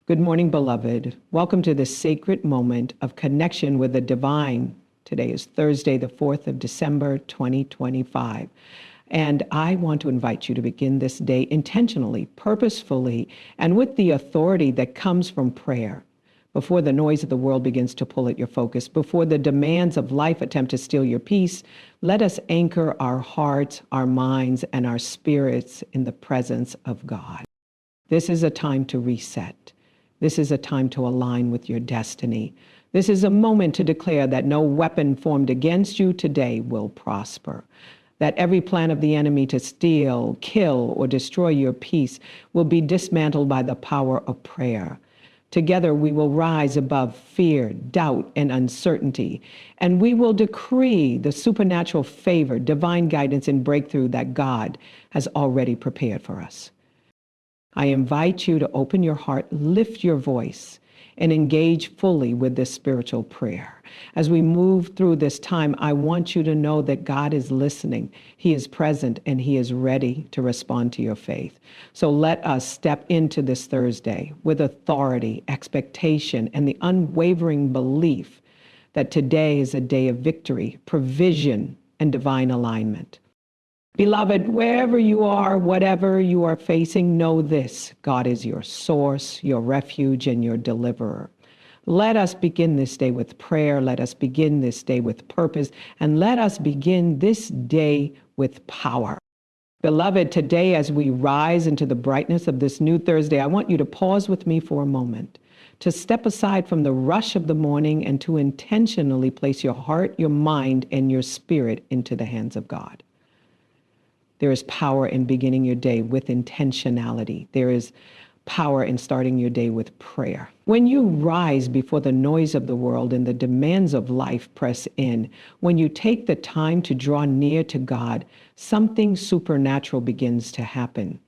Good morning, beloved. Welcome to this sacred moment of connection with the divine. Today is Thursday, the 4th of December, 2025. And I want to invite you to begin this day intentionally, purposefully, and with the authority that comes from prayer. Before the noise of the world begins to pull at your focus, before the demands of life attempt to steal your peace, let us anchor our hearts, our minds, and our spirits in the presence of God. This is a time to reset. This is a time to align with your destiny. This is a moment to declare that no weapon formed against you today will prosper, that every plan of the enemy to steal, kill, or destroy your peace will be dismantled by the power of prayer. Together we will rise above fear, doubt, and uncertainty, and we will decree the supernatural favor, divine guidance, and breakthrough that God has already prepared for us. I invite you to open your heart, lift your voice, and engage fully with this spiritual prayer. As we move through this time, I want you to know that God is listening. He is present, and He is ready to respond to your faith. So let us step into this Thursday with authority, expectation, and the unwavering belief that today is a day of victory, provision, and divine alignment. Beloved, wherever you are, whatever you are facing, know this: God is your source, your refuge, and your deliverer. Let us begin this day with prayer. Let us begin this day with purpose. And let us begin this day with power. Beloved, today as we rise into the brightness of this new Thursday, I want you to pause with me for a moment, to step aside from the rush of the morning and to intentionally place your heart, your mind, and your spirit into the hands of God. There is power in beginning your day with intentionality. There is power in starting your day with prayer. When you rise before the noise of the world and the demands of life press in, when you take the time to draw near to God, something supernatural begins to happen.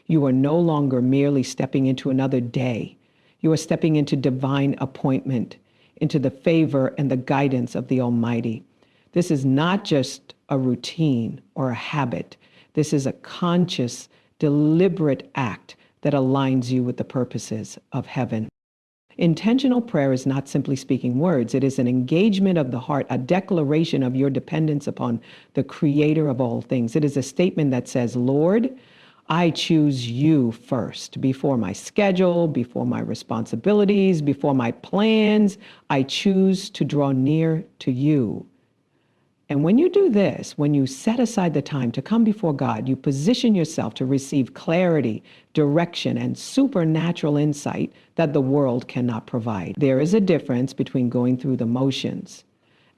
You are no longer merely stepping into another day. You are stepping into divine appointment, into the favor and the guidance of the Almighty. This is not just a routine or a habit. This is a conscious, deliberate act that aligns you with the purposes of heaven. Intentional prayer is not simply speaking words. It is an engagement of the heart, a declaration of your dependence upon the Creator of all things. It is a statement that says, Lord, I choose you first, before my schedule, before my responsibilities, before my plans. I choose to draw near to you. And when you do this, when you set aside the time to come before God, you position yourself to receive clarity, direction, and supernatural insight that the world cannot provide. There is a difference between going through the motions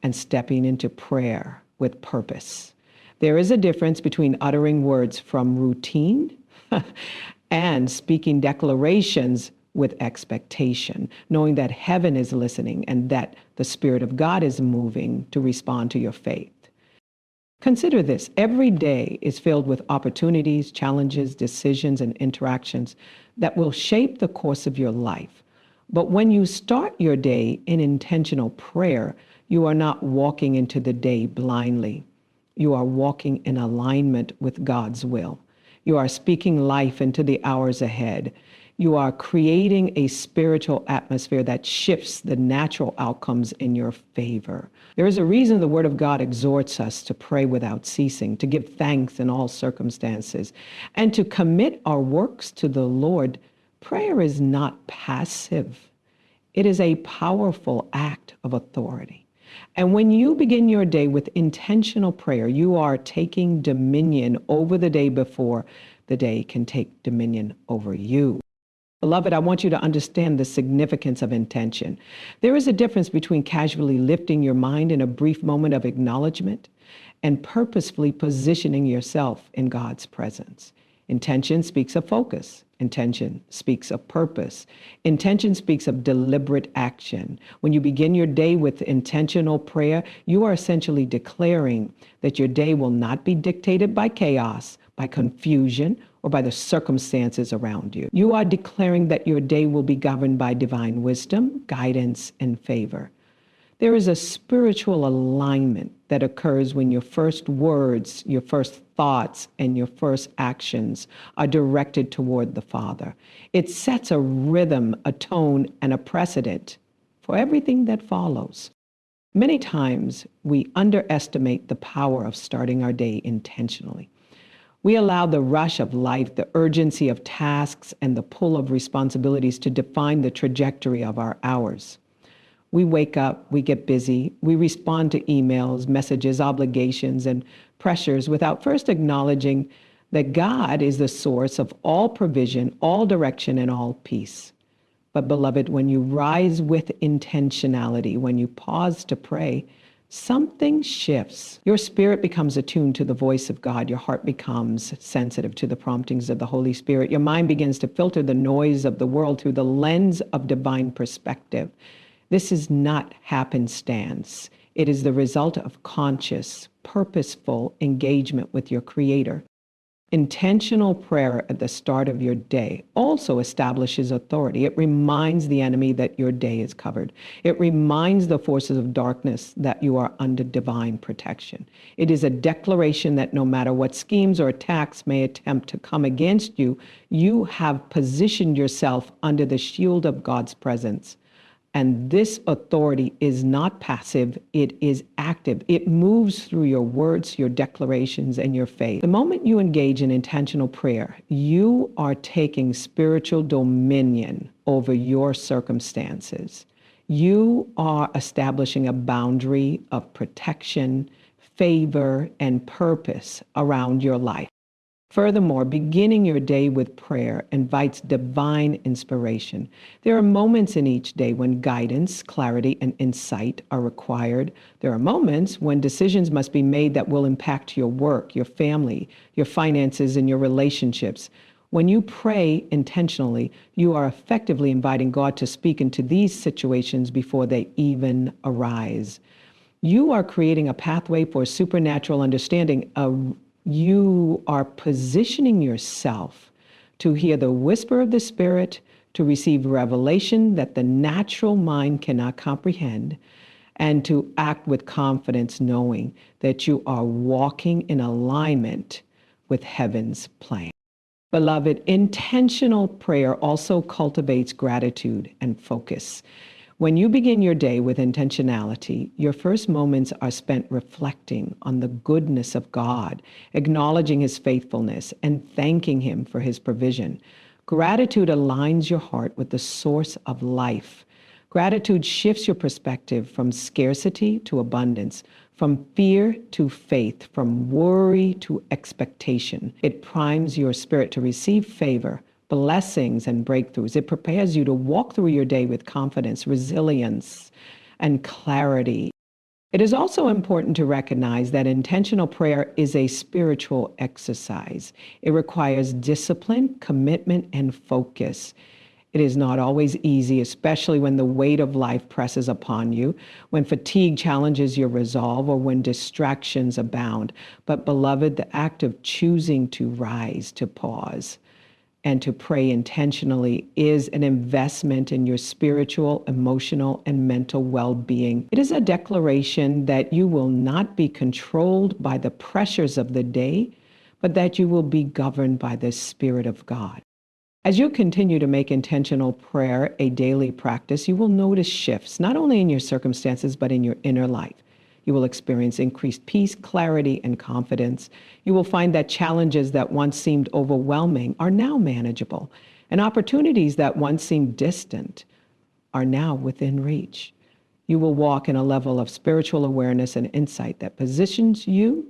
and stepping into prayer with purpose. There is a difference between uttering words from routine and speaking declarations with expectation, knowing that heaven is listening and that the Spirit of God is moving to respond to your faith. Consider this: every day is filled with opportunities, challenges, decisions, and interactions that will shape the course of your life. But when you start your day in intentional prayer, you are not walking into the day blindly. You are walking in alignment with God's will. You are speaking life into the hours ahead. You are creating a spiritual atmosphere that shifts the natural outcomes in your favor. There is a reason the Word of God exhorts us to pray without ceasing, to give thanks in all circumstances, and to commit our works to the Lord. Prayer is not passive. It is a powerful act of authority. And when you begin your day with intentional prayer, you are taking dominion over the day before the day can take dominion over you. Beloved, I want you to understand the significance of intention. There is a difference between casually lifting your mind in a brief moment of acknowledgement and purposefully positioning yourself in God's presence. Intention speaks of focus. Intention speaks of purpose. Intention speaks of deliberate action. When you begin your day with intentional prayer, you are essentially declaring that your day will not be dictated by chaos, by confusion, or by the circumstances around you. You are declaring that your day will be governed by divine wisdom, guidance, and favor. There is a spiritual alignment that occurs when your first words, your first thoughts and your first actions are directed toward the Father. It sets a rhythm, a tone, and a precedent for everything that follows. Many times we underestimate the power of starting our day intentionally. We allow the rush of life, the urgency of tasks, and the pull of responsibilities to define the trajectory of our hours. We wake up, we get busy, we respond to emails, messages, obligations, and pressures without first acknowledging that God is the source of all provision, all direction, and all peace. But beloved, when you rise with intentionality, when you pause to pray, something shifts. Your spirit becomes attuned to the voice of God. Your heart becomes sensitive to the promptings of the Holy Spirit. Your mind begins to filter the noise of the world through the lens of divine perspective. This is not happenstance. It is the result of conscious, purposeful engagement with your Creator. Intentional prayer at the start of your day also establishes authority. It reminds the enemy that your day is covered. It reminds the forces of darkness that you are under divine protection. It is a declaration that no matter what schemes or attacks may attempt to come against you, you have positioned yourself under the shield of God's presence. And this authority is not passive, it is active. It moves through your words, your declarations, and your faith. The moment you engage in intentional prayer, you are taking spiritual dominion over your circumstances. You are establishing a boundary of protection, favor, and purpose around your life. Furthermore, beginning your day with prayer invites divine inspiration. There are moments in each day when guidance, clarity, and insight are required. There are moments when decisions must be made that will impact your work, your family, your finances, and your relationships. When you pray intentionally, you are effectively inviting God to speak into these situations before they even arise. You are creating a pathway for supernatural understanding. You are positioning yourself to hear the whisper of the Spirit, to receive revelation that the natural mind cannot comprehend, and to act with confidence, knowing that you are walking in alignment with heaven's plan. Beloved, intentional prayer also cultivates gratitude and focus. When you begin your day with intentionality, your first moments are spent reflecting on the goodness of God, acknowledging His faithfulness, and thanking Him for His provision. Gratitude aligns your heart with the source of life. Gratitude shifts your perspective from scarcity to abundance, from fear to faith, from worry to expectation. It primes your spirit to receive favor, blessings, and breakthroughs. It prepares you to walk through your day with confidence, resilience, and clarity. It is also important to recognize that intentional prayer is a spiritual exercise. It requires discipline, commitment, and focus. It is not always easy, especially when the weight of life presses upon you, when fatigue challenges your resolve, or when distractions abound. But beloved, the act of choosing to rise, to pause, and to pray intentionally is an investment in your spiritual, emotional, and mental well-being. It is a declaration that you will not be controlled by the pressures of the day, but that you will be governed by the Spirit of God. As you continue to make intentional prayer a daily practice, you will notice shifts, not only in your circumstances, but in your inner life. You will experience increased peace, clarity, and confidence. You will find that challenges that once seemed overwhelming are now manageable, and opportunities that once seemed distant are now within reach. You will walk in a level of spiritual awareness and insight that positions you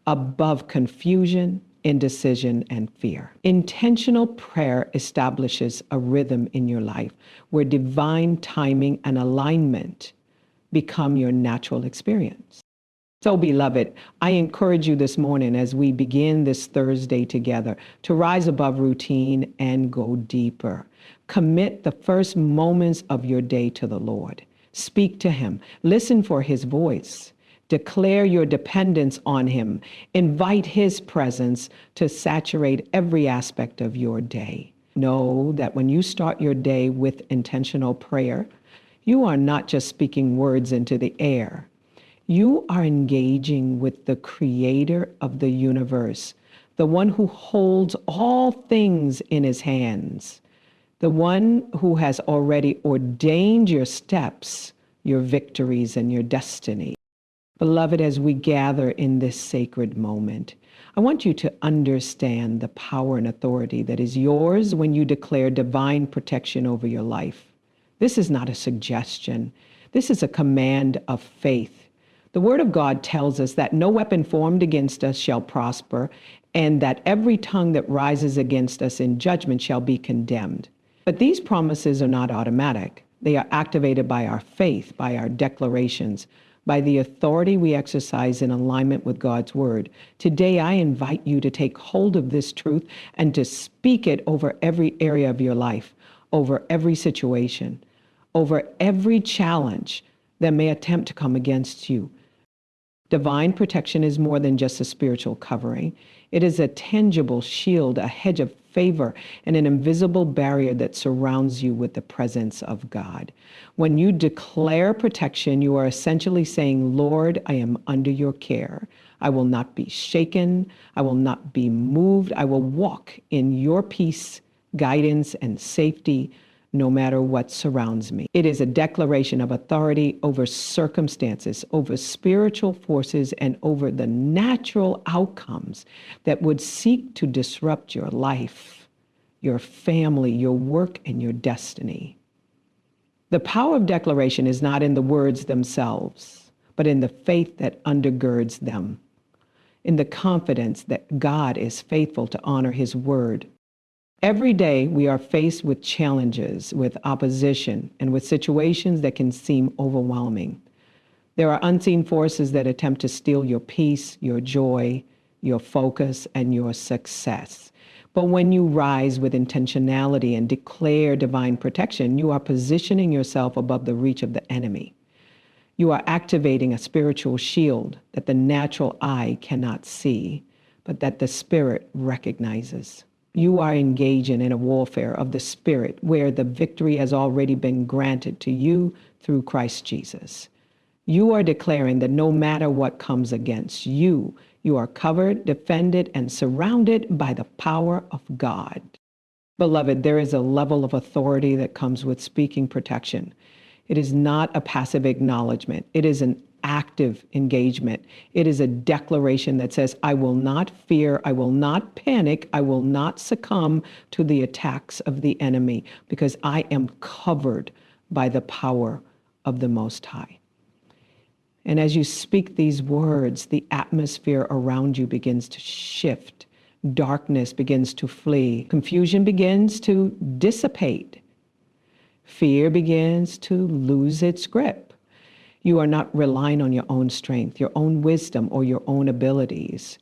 above confusion, indecision, and fear. Intentional prayer establishes a rhythm in your life where divine timing and alignment become your natural experience. So, beloved, I encourage you this morning as we begin this Thursday together to rise above routine and go deeper. Commit the first moments of your day to the Lord. Speak to Him. Listen for His voice. Declare your dependence on Him. Invite His presence to saturate every aspect of your day. Know that when you start your day with intentional prayer, you are not just speaking words into the air. You are engaging with the Creator of the universe, the one who holds all things in his hands, the one who has already ordained your steps, your victories, and your destiny. Beloved, as we gather in this sacred moment, I want you to understand the power and authority that is yours when you declare divine protection over your life. This is not a suggestion. This is a command of faith. The Word of God tells us that no weapon formed against us shall prosper, and that every tongue that rises against us in judgment shall be condemned. But these promises are not automatic. They are activated by our faith, by our declarations, by the authority we exercise in alignment with God's Word. Today, I invite you to take hold of this truth and to speak it over every area of your life, over every situation, over every challenge that may attempt to come against you. Divine protection is more than just a spiritual covering. It is a tangible shield, a hedge of favor, and an invisible barrier that surrounds you with the presence of God. When you declare protection, you are essentially saying, Lord, I am under your care. I will not be shaken. I will not be moved. I will walk in your peace, guidance, and safety, no matter what surrounds me. It is a declaration of authority over circumstances, over spiritual forces, and over the natural outcomes that would seek to disrupt your life, your family, your work, and your destiny. The power of declaration is not in the words themselves, but in the faith that undergirds them, in the confidence that God is faithful to honor his word. Every day we are faced with challenges, with opposition, and with situations that can seem overwhelming. There are unseen forces that attempt to steal your peace, your joy, your focus, and your success. But when you rise with intentionality and declare divine protection, you are positioning yourself above the reach of the enemy. You are activating a spiritual shield that the natural eye cannot see, but that the spirit recognizes. You are engaging in a warfare of the spirit where the victory has already been granted to you through Christ Jesus. You are declaring that no matter what comes against you, you are covered, defended, and surrounded by the power of God. Beloved, there is a level of authority that comes with speaking protection. It is not a passive acknowledgement. It is an active engagement. It is a declaration that says, I will not fear, I will not panic, I will not succumb to the attacks of the enemy, because I am covered by the power of the Most High. And as you speak these words, the atmosphere around you begins to shift. Darkness begins to flee. Confusion begins to dissipate. Fear begins to lose its grip. You are not relying on your own strength, your own wisdom, or your own abilities.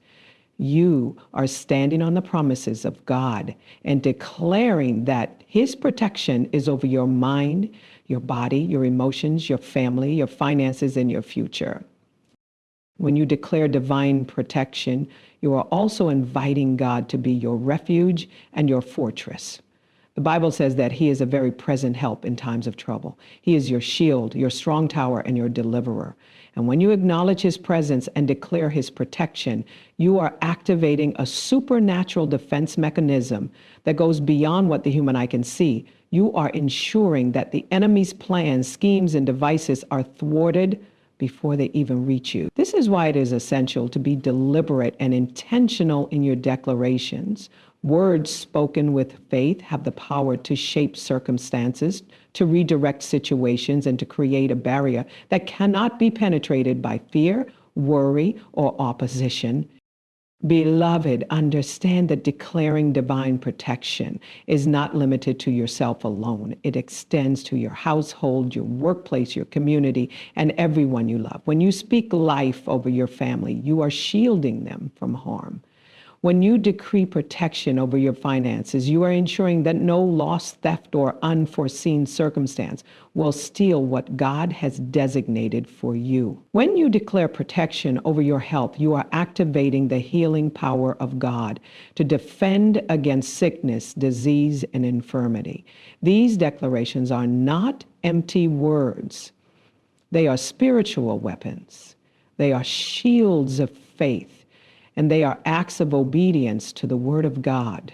You are standing on the promises of God and declaring that his protection is over your mind, your body, your emotions, your family, your finances, and your future. When you declare divine protection, you are also inviting God to be your refuge and your fortress. The Bible says that he is a very present help in times of trouble. He is your shield, your strong tower, and your deliverer. And when you acknowledge his presence and declare his protection, you are activating a supernatural defense mechanism that goes beyond what the human eye can see. You are ensuring that the enemy's plans, schemes, and devices are thwarted before they even reach you. This is why it is essential to be deliberate and intentional in your declarations. Words spoken with faith have the power to shape circumstances, to redirect situations, and to create a barrier that cannot be penetrated by fear, worry, or opposition. Beloved, understand that declaring divine protection is not limited to yourself alone. It extends to your household, your workplace, your community, and everyone you love. When you speak life over your family, you are shielding them from harm. When you decree protection over your finances, you are ensuring that no loss, theft, or unforeseen circumstance will steal what God has designated for you. When you declare protection over your health, you are activating the healing power of God to defend against sickness, disease, and infirmity. These declarations are not empty words. They are spiritual weapons. They are shields of faith. and they are acts of obedience to the Word of God.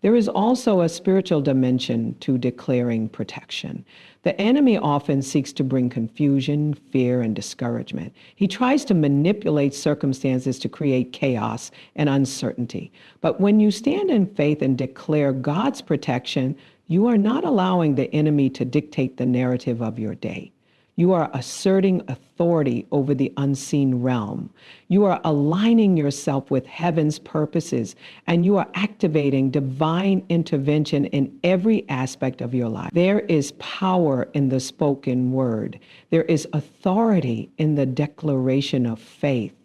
There is also a spiritual dimension to declaring protection. The enemy often seeks to bring confusion, fear, and discouragement. He tries to manipulate circumstances to create chaos and uncertainty. But when you stand in faith and declare God's protection, you are not allowing the enemy to dictate the narrative of your day. You are asserting authority over the unseen realm. You are aligning yourself with heaven's purposes, and you are activating divine intervention in every aspect of your life. There is power in the spoken word. There is authority in the declaration of faith.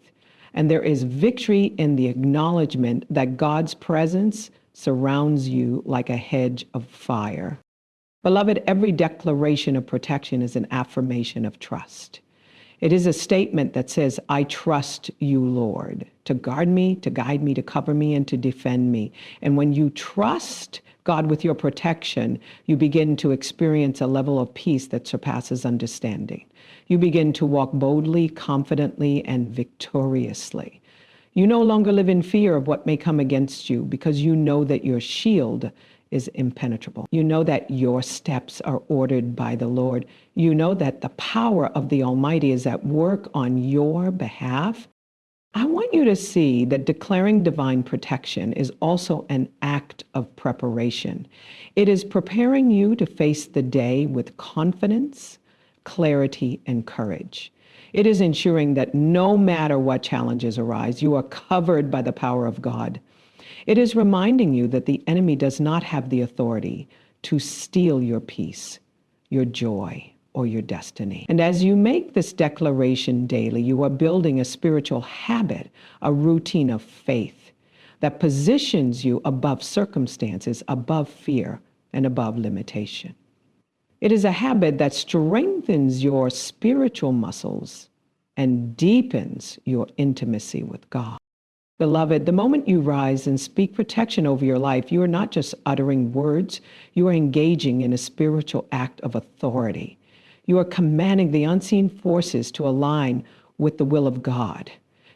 And there is victory in the acknowledgement that God's presence surrounds you like a hedge of fire. Beloved, every declaration of protection is an affirmation of trust. It is a statement that says, I trust you, Lord, to guard me, to guide me, to cover me, and to defend me. And when you trust God with your protection, you begin to experience a level of peace that surpasses understanding. You begin to walk boldly, confidently, and victoriously. You no longer live in fear of what may come against you because you know that your shield is impenetrable. You know that your steps are ordered by the Lord. You know that the power of the Almighty is at work on your behalf. I want you to see that declaring divine protection is also an act of preparation. It is preparing you to face the day with confidence, clarity, and courage. It is ensuring that no matter what challenges arise, you are covered by the power of God. It is reminding you that the enemy does not have the authority to steal your peace, your joy, or your destiny. And as you make this declaration daily, you are building a spiritual habit, a routine of faith that positions you above circumstances, above fear, and above limitation. It is a habit that strengthens your spiritual muscles and deepens your intimacy with God. Beloved, the moment you rise and speak protection over your life, you are not just uttering words, you are engaging in a spiritual act of authority. You are commanding the unseen forces to align with the will of God.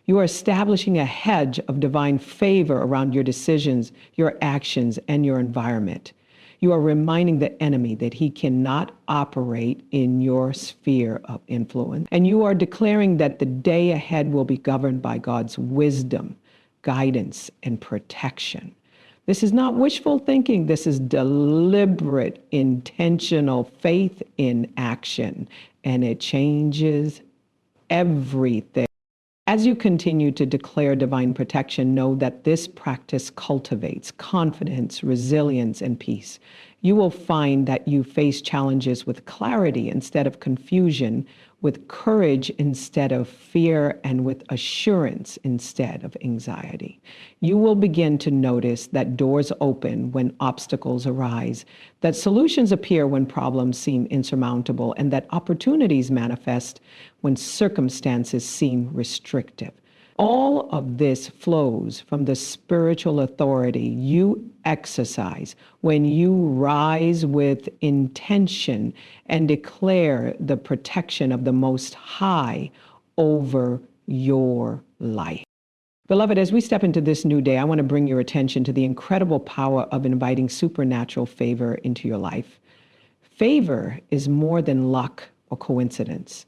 You are establishing a hedge of divine favor around your decisions, your actions, and your environment. You are reminding the enemy that he cannot operate in your sphere of influence. And you are declaring that the day ahead will be governed by God's wisdom, guidance, and protection. This is not wishful thinking. This is deliberate, intentional faith in action, and it changes everything. As you continue to declare divine protection, know that this practice cultivates confidence, resilience, and peace. You will find that you face challenges with clarity instead of confusion, with courage instead of fear, and with assurance instead of anxiety. You will begin to notice that doors open when obstacles arise, that solutions appear when problems seem insurmountable, and that opportunities manifest when circumstances seem restrictive. All of this flows from the spiritual authority you exercise when you rise with intention and declare the protection of the Most High over your life. Beloved, as we step into this new day, I want to bring your attention to the incredible power of inviting supernatural favor into your life. Favor is more than luck or coincidence.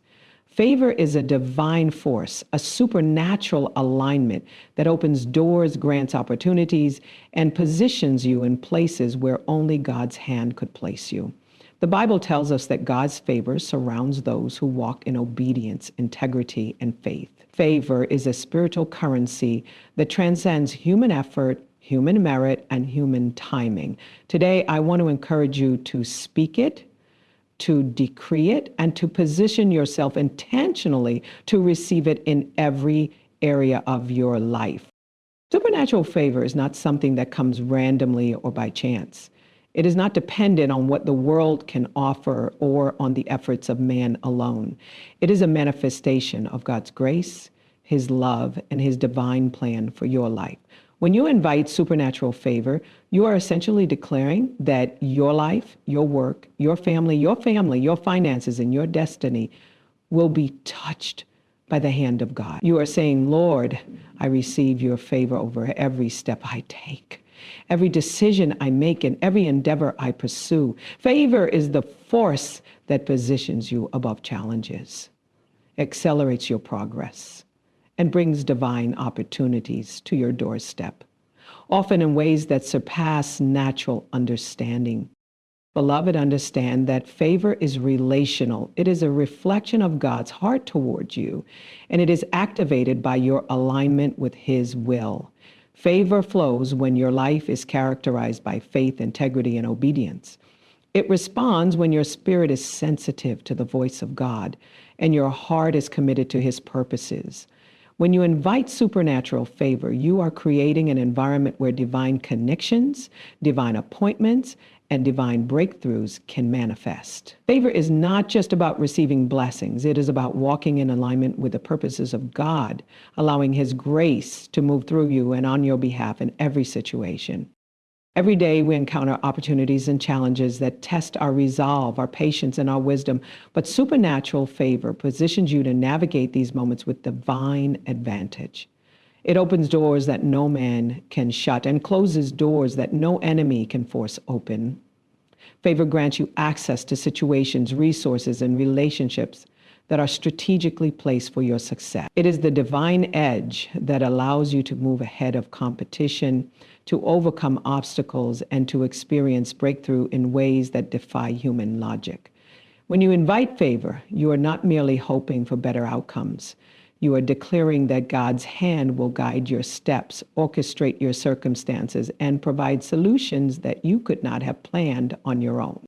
Favor is a divine force, a supernatural alignment that opens doors, grants opportunities, and positions you in places where only God's hand could place you. The Bible tells us that God's favor surrounds those who walk in obedience, integrity, and faith. Favor is a spiritual currency that transcends human effort, human merit, and human timing. Today, I want to encourage you to speak it, to decree it, and to position yourself intentionally to receive it in every area of your life. Supernatural favor is not something that comes randomly or by chance. It is not dependent on what the world can offer or on the efforts of man alone. It is a manifestation of God's grace, His love, and His divine plan for your life. When you invite supernatural favor, you are essentially declaring that your life, your work, your family, your finances, and your destiny will be touched by the hand of God. You are saying, Lord, I receive your favor over every step I take, every decision I make, and every endeavor I pursue. Favor is the force that positions you above challenges, accelerates your progress, and brings divine opportunities to your doorstep, often in ways that surpass natural understanding. Beloved, understand that favor is relational. It is a reflection of God's heart towards you, and it is activated by your alignment with His will. Favor flows when your life is characterized by faith, integrity, and obedience. It responds when your spirit is sensitive to the voice of God and your heart is committed to His purposes. When you invite supernatural favor, you are creating an environment where divine connections, divine appointments, and divine breakthroughs can manifest. Favor is not just about receiving blessings. It is about walking in alignment with the purposes of God, allowing His grace to move through you and on your behalf in every situation. Every day we encounter opportunities and challenges that test our resolve, our patience, and our wisdom, but supernatural favor positions you to navigate these moments with divine advantage. It opens doors that no man can shut and closes doors that no enemy can force open. Favor grants you access to situations, resources, and relationships that are strategically placed for your success. It is the divine edge that allows you to move ahead of competition, to overcome obstacles, and to experience breakthrough in ways that defy human logic. When you invite favor, you are not merely hoping for better outcomes. You are declaring that God's hand will guide your steps, orchestrate your circumstances, and provide solutions that you could not have planned on your own.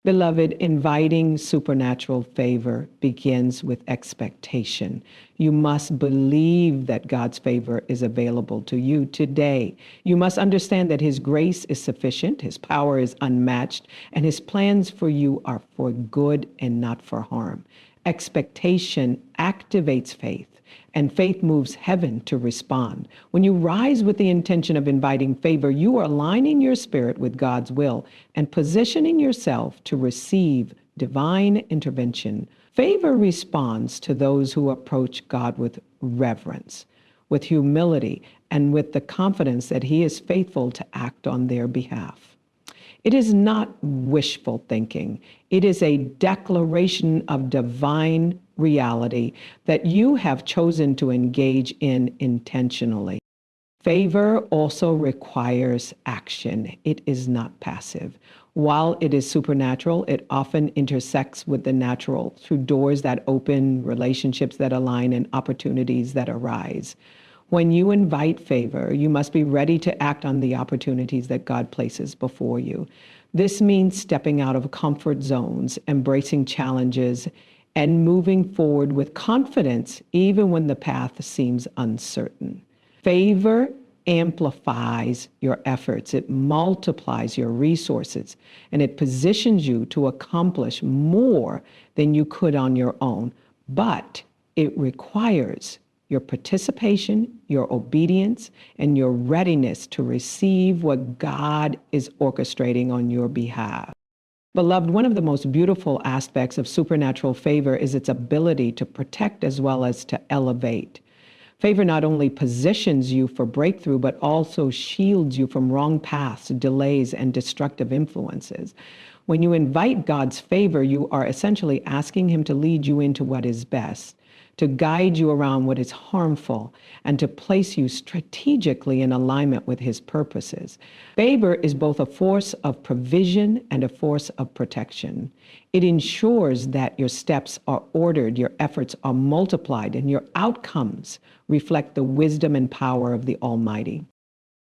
Beloved, inviting supernatural favor begins with expectation. You must believe that God's favor is available to you today. You must understand that His grace is sufficient, His power is unmatched, and His plans for you are for good and not for harm. Expectation activates faith, and faith moves heaven to respond. When you rise with the intention of inviting favor, you are aligning your spirit with God's will and positioning yourself to receive divine intervention. Favor responds to those who approach God with reverence, with humility, and with the confidence that He is faithful to act on their behalf. It is not wishful thinking. It is a declaration of divine reality that you have chosen to engage in intentionally. Favor also requires action. It is not passive. While it is supernatural, it often intersects with the natural through doors that open, relationships that align, and opportunities that arise. When you invite favor, you must be ready to act on the opportunities that God places before you. This means stepping out of comfort zones, embracing challenges, and moving forward with confidence even when the path seems uncertain. Favor amplifies your efforts, it multiplies your resources, and it positions you to accomplish more than you could on your own. But it requires your participation, your obedience, and your readiness to receive what God is orchestrating on your behalf. Beloved, one of the most beautiful aspects of supernatural favor is its ability to protect as well as to elevate. Favor not only positions you for breakthrough, but also shields you from wrong paths, delays, and destructive influences. When you invite God's favor, you are essentially asking Him to lead you into what is best, to guide you around what is harmful, and to place you strategically in alignment with His purposes. Favor is both a force of provision and a force of protection. It ensures that your steps are ordered, your efforts are multiplied, and your outcomes reflect the wisdom and power of the Almighty.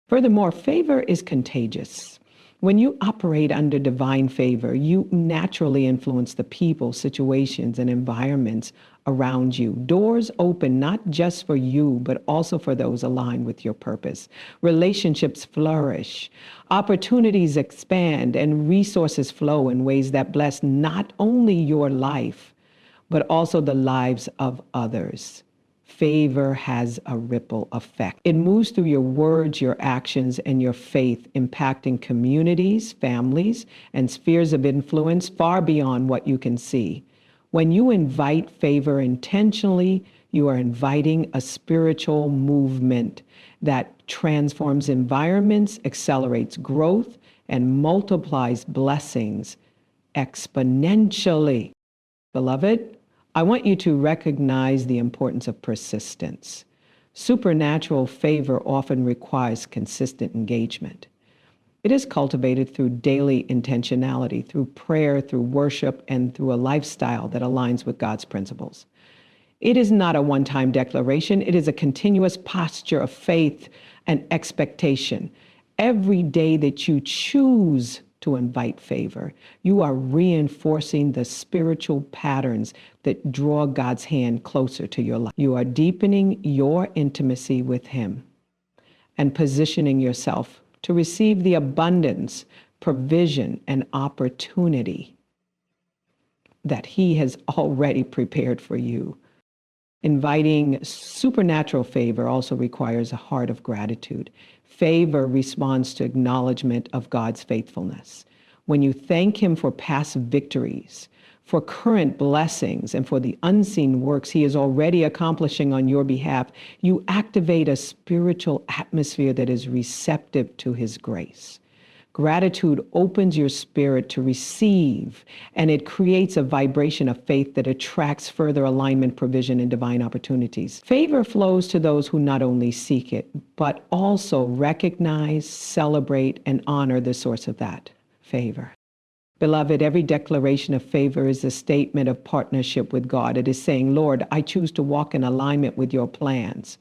Furthermore, favor is contagious. When you operate under divine favor, you naturally influence the people, situations, and environments around you. Doors open not just for you, but also for those aligned with your purpose. Relationships flourish, opportunities expand, and resources flow in ways that bless not only your life, but also the lives of others. Favor has a ripple effect. It moves through your words, your actions, and your faith, impacting communities, families, and spheres of influence far beyond what you can see. When you invite favor intentionally, You are inviting a spiritual movement that transforms environments, accelerates growth, and multiplies blessings exponentially. Beloved, I want you to recognize the importance of persistence. Supernatural favor often requires consistent engagement. It is cultivated through daily intentionality, through prayer, through worship, and through a lifestyle that aligns with God's principles. It is not a one-time declaration. It is a continuous posture of faith and expectation. Every day that you choose to invite favor, you are reinforcing the spiritual patterns that draw God's hand closer to your life. You are deepening your intimacy with Him and positioning yourself to receive the abundance, provision, and opportunity that He has already prepared for you. Inviting supernatural favor also requires a heart of gratitude. Favor responds to acknowledgement of God's faithfulness. When you thank Him for past victories, for current blessings, and for the unseen works He is already accomplishing on your behalf, you activate a spiritual atmosphere that is receptive to His grace. Gratitude opens your spirit to receive, and it creates a vibration of faith that attracts further alignment, provision, and divine opportunities. Favor flows to those who not only seek it, but also recognize, celebrate, and honor the source of that favor. Beloved, every declaration of favor is a statement of partnership with God. It is saying, Lord, I choose to walk in alignment with your plans.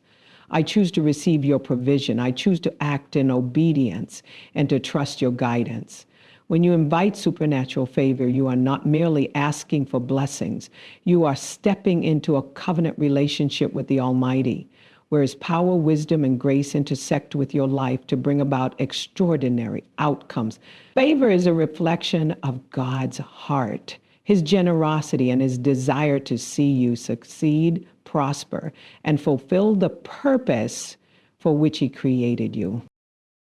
I choose to receive your provision. I choose to act in obedience and to trust your guidance. When you invite supernatural favor, you are not merely asking for blessings. You are stepping into a covenant relationship with the Almighty, where His power, wisdom, and grace intersect with your life to bring about extraordinary outcomes. Favor is a reflection of God's heart, His generosity, and His desire to see you succeed, prosper, and fulfill the purpose for which He created you.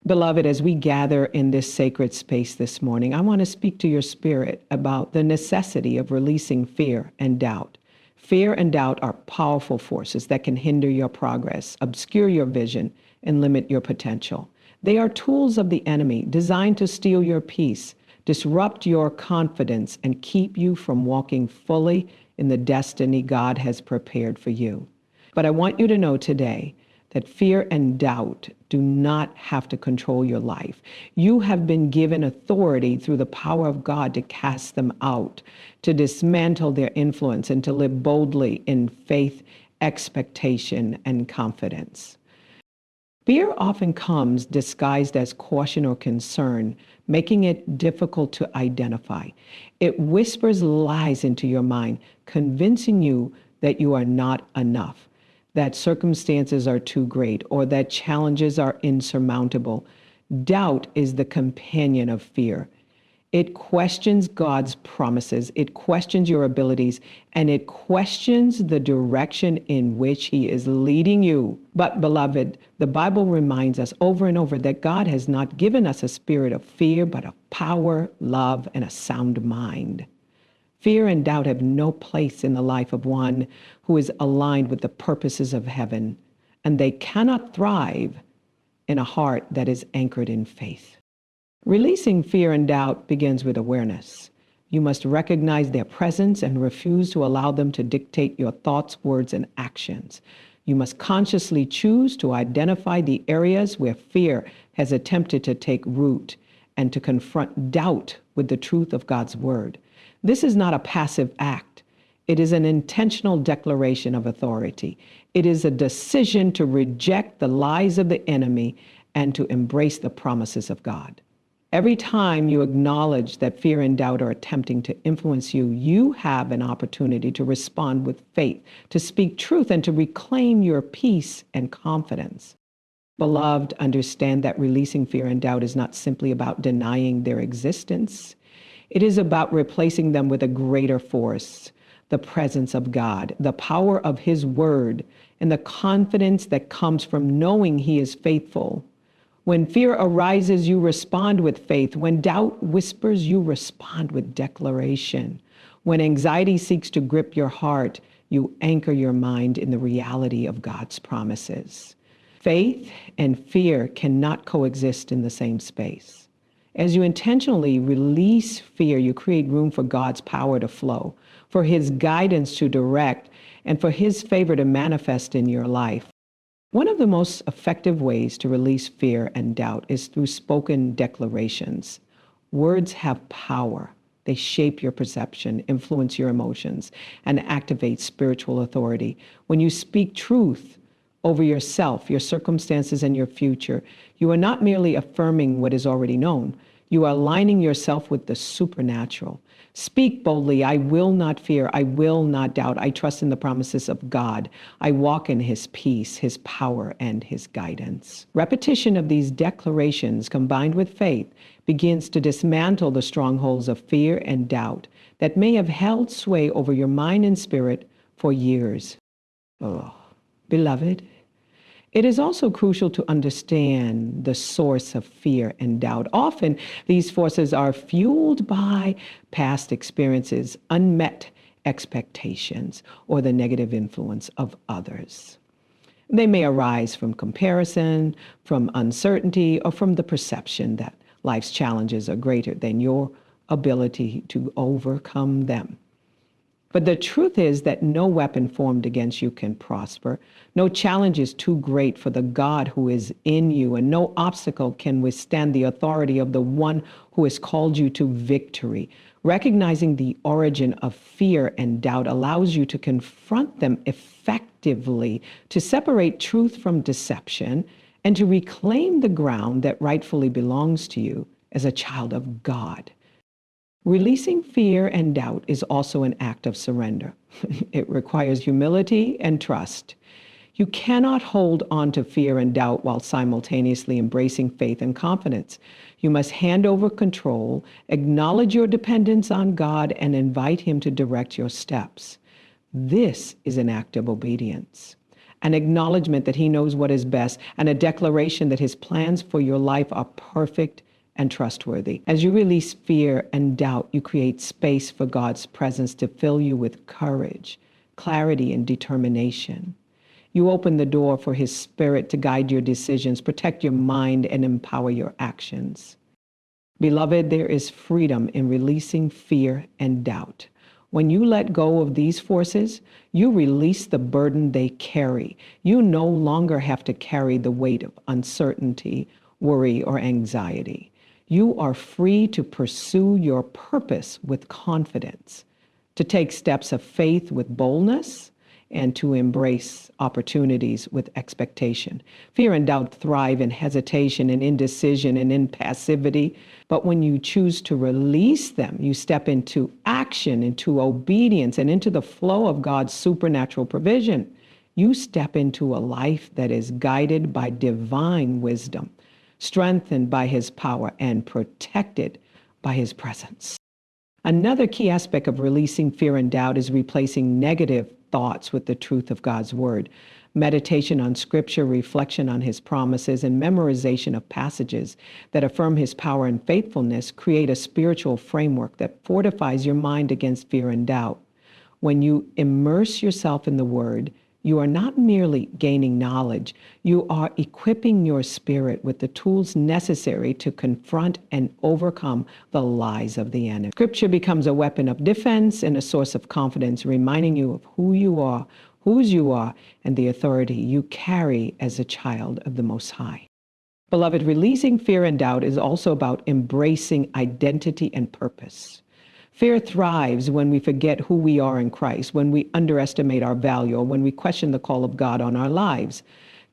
Beloved, as we gather in this sacred space this morning, I want to speak to your spirit about the necessity of releasing fear and doubt. Fear and doubt are powerful forces that can hinder your progress, obscure your vision, and limit your potential. They are tools of the enemy designed to steal your peace, disrupt your confidence, and keep you from walking fully in the destiny God has prepared for you. But I want you to know today that fear and doubt do not have to control your life. You have been given authority through the power of God to cast them out, to dismantle their influence, and to live boldly in faith, expectation, and confidence. Fear often comes disguised as caution or concern, making it difficult to identify. It whispers lies into your mind, convincing you that you are not enough, that circumstances are too great, or that challenges are insurmountable. Doubt is the companion of fear. It questions God's promises, it questions your abilities, and it questions the direction in which He is leading you. But beloved, the Bible reminds us over and over that God has not given us a spirit of fear, but of power, love, and a sound mind. Fear and doubt have no place in the life of one who is aligned with the purposes of heaven, and they cannot thrive in a heart that is anchored in faith. Releasing fear and doubt begins with awareness. You must recognize their presence and refuse to allow them to dictate your thoughts, words, and actions. You must consciously choose to identify the areas where fear has attempted to take root and to confront doubt with the truth of God's word. This is not a passive act. It is an intentional declaration of authority. It is a decision to reject the lies of the enemy and to embrace the promises of God. Every time you acknowledge that fear and doubt are attempting to influence you, you have an opportunity to respond with faith, to speak truth, and to reclaim your peace and confidence. Beloved, understand that releasing fear and doubt is not simply about denying their existence. It is about replacing them with a greater force, the presence of God, the power of His word, and the confidence that comes from knowing He is faithful. When fear arises, you respond with faith. When doubt whispers, you respond with declaration. When anxiety seeks to grip your heart, You anchor your mind in the reality of God's promises. Faith and fear cannot coexist in the same space. As you intentionally release fear, you create room for God's power to flow, for His guidance to direct, and for His favor to manifest in your life. One of the most effective ways to release fear and doubt is through spoken declarations. Words have power. They shape your perception, influence your emotions, and activate spiritual authority. When you speak truth over yourself, your circumstances, and your future, you are not merely affirming what is already known. You are aligning yourself with the supernatural. Speak boldly, I will not fear, I will not doubt. I trust in the promises of God. I walk in His peace, His power, and His guidance. Repetition of these declarations combined with faith begins to dismantle the strongholds of fear and doubt that may have held sway over your mind and spirit for years. Oh, beloved, it is also crucial to understand the source of fear and doubt. Often, these forces are fueled by past experiences, unmet expectations, or the negative influence of others. They may arise from comparison, from uncertainty, or from the perception that life's challenges are greater than your ability to overcome them. But the truth is that no weapon formed against you can prosper. No challenge is too great for the God who is in you, and no obstacle can withstand the authority of the one who has called you to victory. Recognizing the origin of fear and doubt allows you to confront them effectively, to separate truth from deception, and to reclaim the ground that rightfully belongs to you as a child of God. Releasing fear and doubt is also an act of surrender. It requires humility and trust. You cannot hold on to fear and doubt while simultaneously embracing faith and confidence. You must hand over control, acknowledge your dependence on God, and invite Him to direct your steps. This is an act of obedience, an acknowledgement that He knows what is best, and a declaration that His plans for your life are perfect and trustworthy. As you release fear and doubt, you create space for God's presence to fill you with courage, clarity, and determination. You open the door for His Spirit to guide your decisions, protect your mind, and empower your actions. Beloved, there is freedom in releasing fear and doubt. When you let go of these forces, you release the burden they carry. You no longer have to carry the weight of uncertainty, worry, or anxiety. You are free to pursue your purpose with confidence, to take steps of faith with boldness, and to embrace opportunities with expectation. Fear and doubt thrive in hesitation and indecision and in passivity. But when you choose to release them, you step into action, into obedience, and into the flow of God's supernatural provision. You step into a life that is guided by divine wisdom, strengthened by His power, and protected by His presence. Another key aspect of releasing fear and doubt is replacing negative thoughts with the truth of God's word. Meditation on Scripture, reflection on His promises, and memorization of passages that affirm His power and faithfulness create a spiritual framework that fortifies your mind against fear and doubt. When you immerse yourself in the Word, you are not merely gaining knowledge, you are equipping your spirit with the tools necessary to confront and overcome the lies of the enemy. Scripture becomes a weapon of defense and a source of confidence, reminding you of who you are, whose you are, and the authority you carry as a child of the Most High. Beloved, releasing fear and doubt is also about embracing identity and purpose. Fear thrives when we forget who we are in Christ, when we underestimate our value, or when we question the call of God on our lives.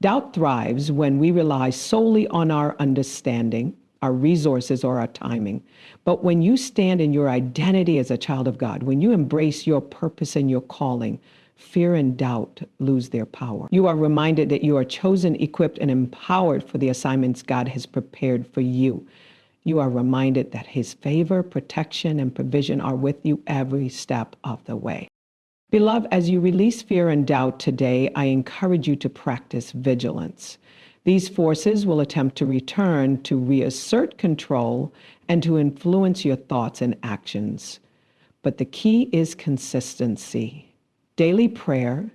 Doubt thrives when we rely solely on our understanding, our resources, or our timing. But when you stand in your identity as a child of God, when you embrace your purpose and your calling, fear and doubt lose their power. You are reminded that you are chosen, equipped, and empowered for the assignments God has prepared for you. You are reminded that His favor, protection, and provision are with you every step of the way. Beloved, as you release fear and doubt today, I encourage you to practice vigilance. These forces will attempt to return to reassert control and to influence your thoughts and actions. But the key is consistency. Daily prayer,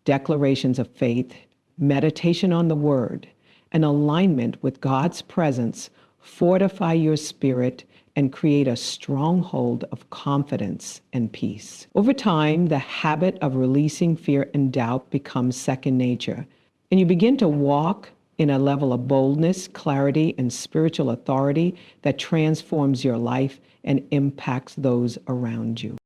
declarations of faith, meditation on the Word, and alignment with God's presence fortify your spirit and create a stronghold of confidence and peace. Over time, the habit of releasing fear and doubt becomes second nature, and you begin to walk in a level of boldness, clarity, and spiritual authority that transforms your life and impacts those around you.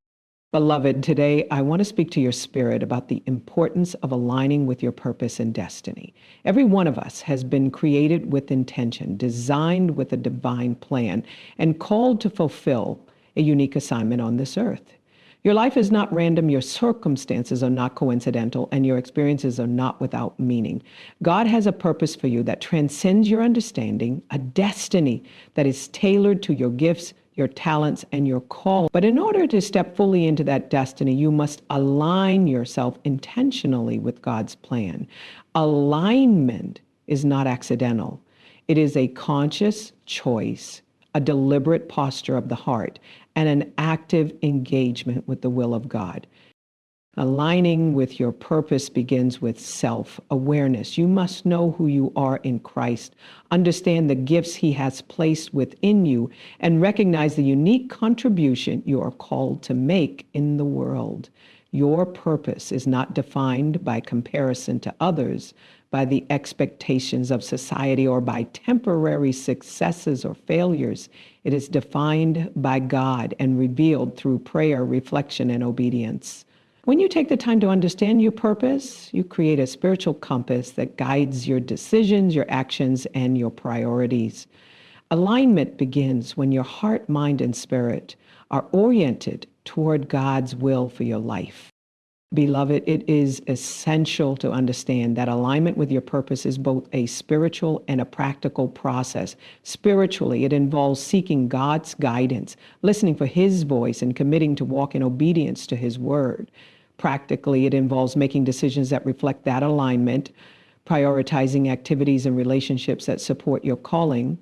Beloved, today I want to speak to your spirit about the importance of aligning with your purpose and destiny. Every one of us has been created with intention, designed with a divine plan, and called to fulfill a unique assignment on this earth. Your life is not random, your circumstances are not coincidental, and your experiences are not without meaning. God has a purpose for you that transcends your understanding, a destiny that is tailored to your gifts, your talents, and your call. But in order to step fully into that destiny, you must align yourself intentionally with God's plan. Alignment is not accidental. It is a conscious choice, a deliberate posture of the heart, and an active engagement with the will of God. Aligning with your purpose begins with self-awareness. You must know who you are in Christ, understand the gifts He has placed within you, and recognize the unique contribution you are called to make in the world. Your purpose is not defined by comparison to others, by the expectations of society, or by temporary successes or failures. It is defined by God and revealed through prayer, reflection, and obedience. When you take the time to understand your purpose, you create a spiritual compass that guides your decisions, your actions, and your priorities. Alignment begins when your heart, mind, and spirit are oriented toward God's will for your life. Beloved, it is essential to understand that alignment with your purpose is both a spiritual and a practical process. Spiritually, it involves seeking God's guidance, listening for His voice, and committing to walk in obedience to His word. Practically, it involves making decisions that reflect that alignment, prioritizing activities and relationships that support your calling,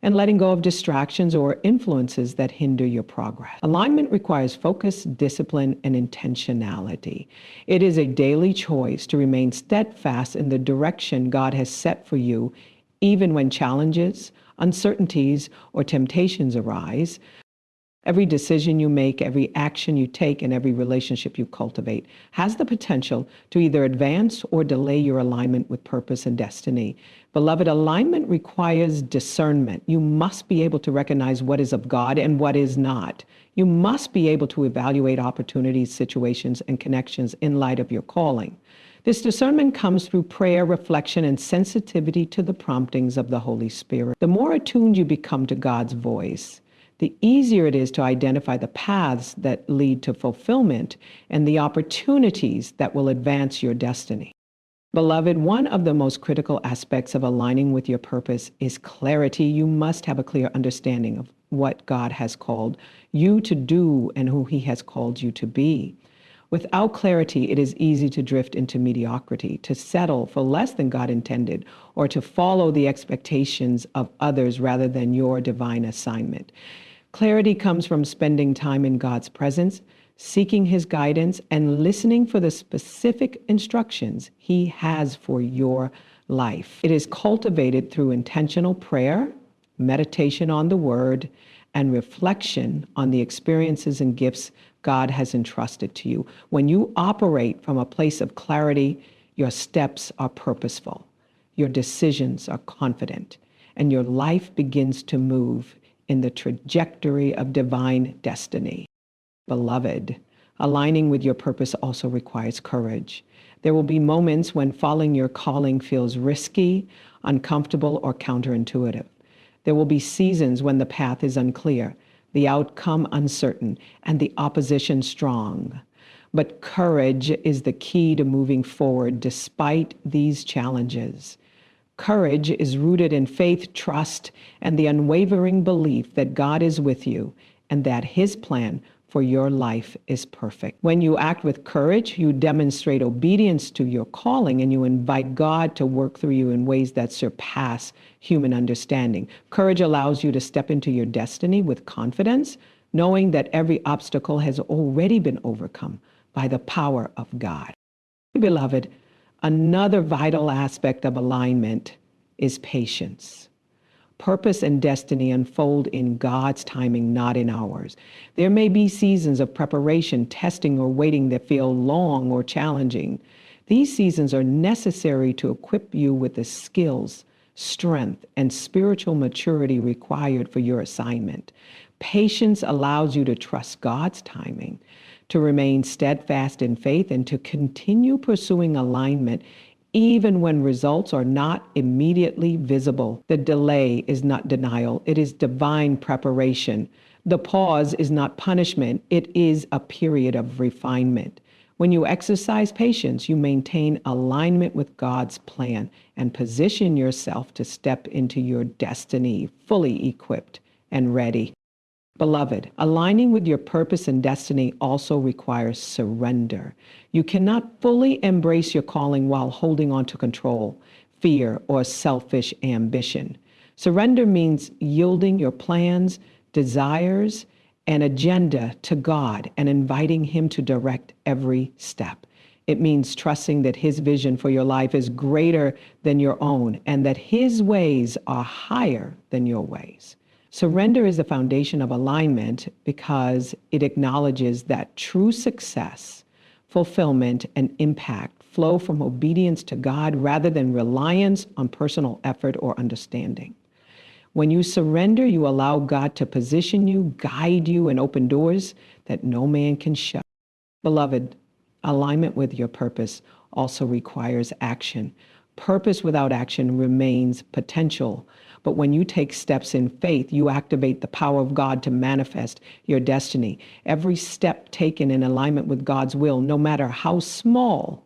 and letting go of distractions or influences that hinder your progress. Alignment requires focus, discipline, and intentionality. It is a daily choice to remain steadfast in the direction God has set for you, even when challenges, uncertainties, or temptations arise. Every decision you make, every action you take, and every relationship you cultivate has the potential to either advance or delay your alignment with purpose and destiny. Beloved, alignment requires discernment. You must be able to recognize what is of God and what is not. You must be able to evaluate opportunities, situations, and connections in light of your calling. This discernment comes through prayer, reflection, and sensitivity to the promptings of the Holy Spirit. The more attuned you become to God's voice, the easier it is to identify the paths that lead to fulfillment and the opportunities that will advance your destiny. Beloved, one of the most critical aspects of aligning with your purpose is clarity. You must have a clear understanding of what God has called you to do and who He has called you to be. Without clarity, it is easy to drift into mediocrity, to settle for less than God intended, or to follow the expectations of others rather than your divine assignment. Clarity comes from spending time in God's presence, seeking His guidance, and listening for the specific instructions He has for your life. It is cultivated through intentional prayer, meditation on the Word, and reflection on the experiences and gifts God has entrusted to you. When you operate from a place of clarity, your steps are purposeful, your decisions are confident, and your life begins to move in the trajectory of divine destiny. Beloved, aligning with your purpose also requires courage. There will be moments when following your calling feels risky, uncomfortable, or counterintuitive. There will be seasons when the path is unclear, the outcome uncertain, and the opposition strong. But courage is the key to moving forward despite these challenges. Courage is rooted in faith, trust, and the unwavering belief that God is with you and that His plan for your life is perfect. When you act with courage, you demonstrate obedience to your calling, and you invite God to work through you in ways that surpass human understanding. Courage allows you to step into your destiny with confidence, knowing that every obstacle has already been overcome by the power of God. Beloved, another vital aspect of alignment is patience. Purpose and destiny unfold in God's timing, not in ours. There may be seasons of preparation, testing, or waiting that feel long or challenging. These seasons are necessary to equip you with the skills, strength, and spiritual maturity required for your assignment. Patience allows you to trust God's timing, to remain steadfast in faith, and to continue pursuing alignment even when results are not immediately visible. The delay is not denial, it is divine preparation. The pause is not punishment, it is a period of refinement. When you exercise patience, you maintain alignment with God's plan and position yourself to step into your destiny fully equipped and ready. Beloved, aligning with your purpose and destiny also requires surrender. You cannot fully embrace your calling while holding on to control, fear, or selfish ambition. Surrender means yielding your plans, desires, and agenda to God and inviting Him to direct every step. It means trusting that His vision for your life is greater than your own and that His ways are higher than your ways. Surrender is the foundation of alignment because it acknowledges that true success, fulfillment, and impact flow from obedience to God rather than reliance on personal effort or understanding. When you surrender, you allow God to position you, guide you, and open doors that no man can shut. Beloved, alignment with your purpose also requires action. Purpose without action remains potential. But when you take steps in faith, you activate the power of God to manifest your destiny. Every step taken in alignment with God's will, no matter how small,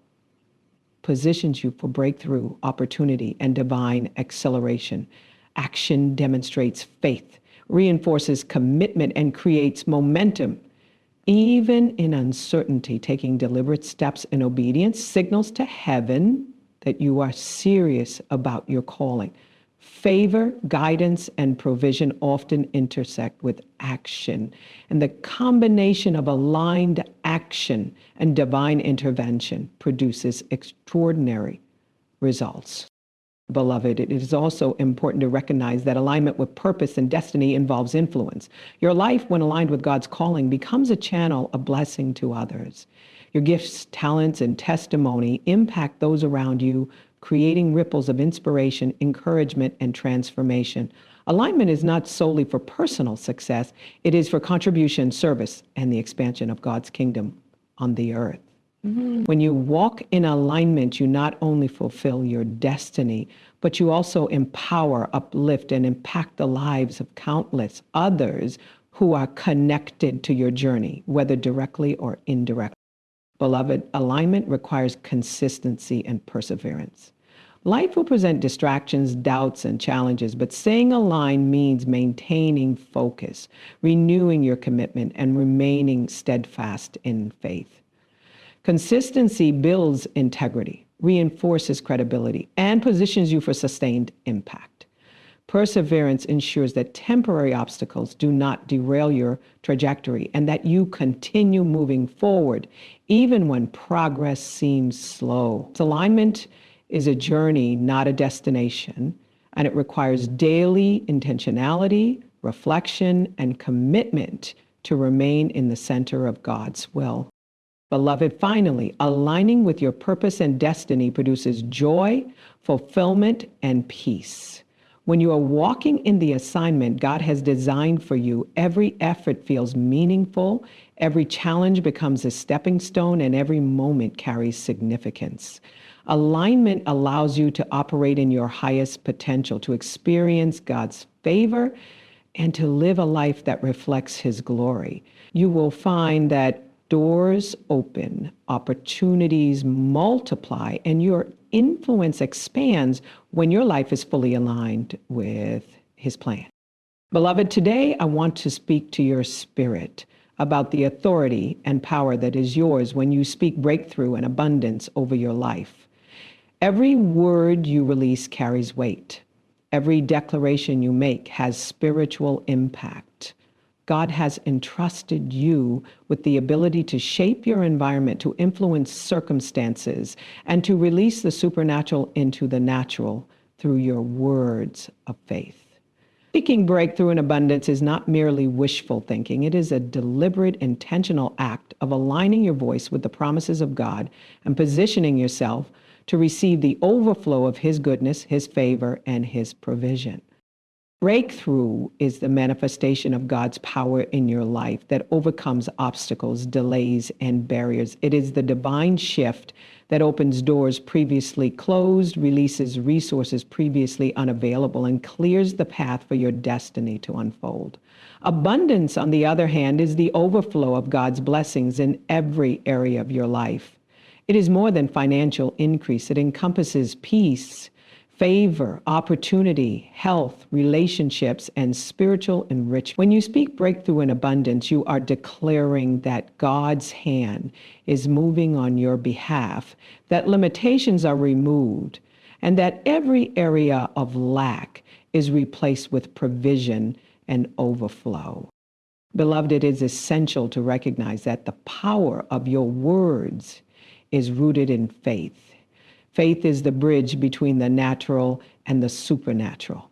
positions you for breakthrough, opportunity, and divine acceleration. Action demonstrates faith, reinforces commitment, and creates momentum. Even in uncertainty, taking deliberate steps in obedience signals to heaven that you are serious about your calling. Favor, guidance, and provision often intersect with action, and the combination of aligned action and divine intervention produces extraordinary results. Beloved, it is also important to recognize that alignment with purpose and destiny involves influence. Your life, when aligned with God's calling, becomes a channel of blessing to others. Your gifts, talents, and testimony impact those around you, creating ripples of inspiration, encouragement, and transformation. Alignment is not solely for personal success, it is for contribution, service, and the expansion of God's kingdom on the earth. When you walk in alignment, you not only fulfill your destiny, but you also empower, uplift, and impact the lives of countless others who are connected to your journey, whether directly or indirectly. Beloved, alignment requires consistency and perseverance. Life will present distractions, doubts, and challenges, but staying aligned means maintaining focus, renewing your commitment, and remaining steadfast in faith. Consistency builds integrity, reinforces credibility, and positions you for sustained impact. Perseverance ensures that temporary obstacles do not derail your trajectory and that you continue moving forward even when progress seems slow. Alignment is a journey, not a destination, and it requires daily intentionality, reflection, and commitment to remain in the center of God's will. Beloved, finally, aligning with your purpose and destiny produces joy, fulfillment, and peace. When you are walking in the assignment God has designed for you, every effort feels meaningful, every challenge becomes a stepping stone, and every moment carries significance. Alignment allows you to operate in your highest potential, to experience God's favor, and to live a life that reflects His glory. You will find that doors open, opportunities multiply, and your influence expands when your life is fully aligned with His plan. Beloved, today I want to speak to your spirit about the authority and power that is yours when you speak breakthrough and abundance over your life. Every word you release carries weight. Every declaration you make has spiritual impact. God has entrusted you with the ability to shape your environment, to influence circumstances, and to release the supernatural into the natural through your words of faith. Seeking breakthrough in abundance is not merely wishful thinking. It is a deliberate, intentional act of aligning your voice with the promises of God and positioning yourself to receive the overflow of His goodness, His favor, and His provision. Breakthrough is the manifestation of God's power in your life that overcomes obstacles, delays, and barriers. It is the divine shift that opens doors previously closed, releases resources previously unavailable, and clears the path for your destiny to unfold. Abundance, on the other hand, is the overflow of God's blessings in every area of your life. It is more than financial increase. It encompasses peace, favor, opportunity, health, relationships, and spiritual enrichment. When you speak breakthrough in abundance, you are declaring that God's hand is moving on your behalf, that limitations are removed, and that every area of lack is replaced with provision and overflow. Beloved, it is essential to recognize that the power of your words is rooted in faith. Faith is the bridge between the natural and the supernatural.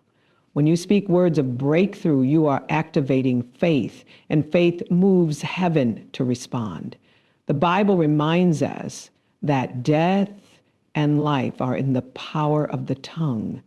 When you speak words of breakthrough, you are activating faith, and faith moves heaven to respond. The Bible reminds us that death and life are in the power of the tongue.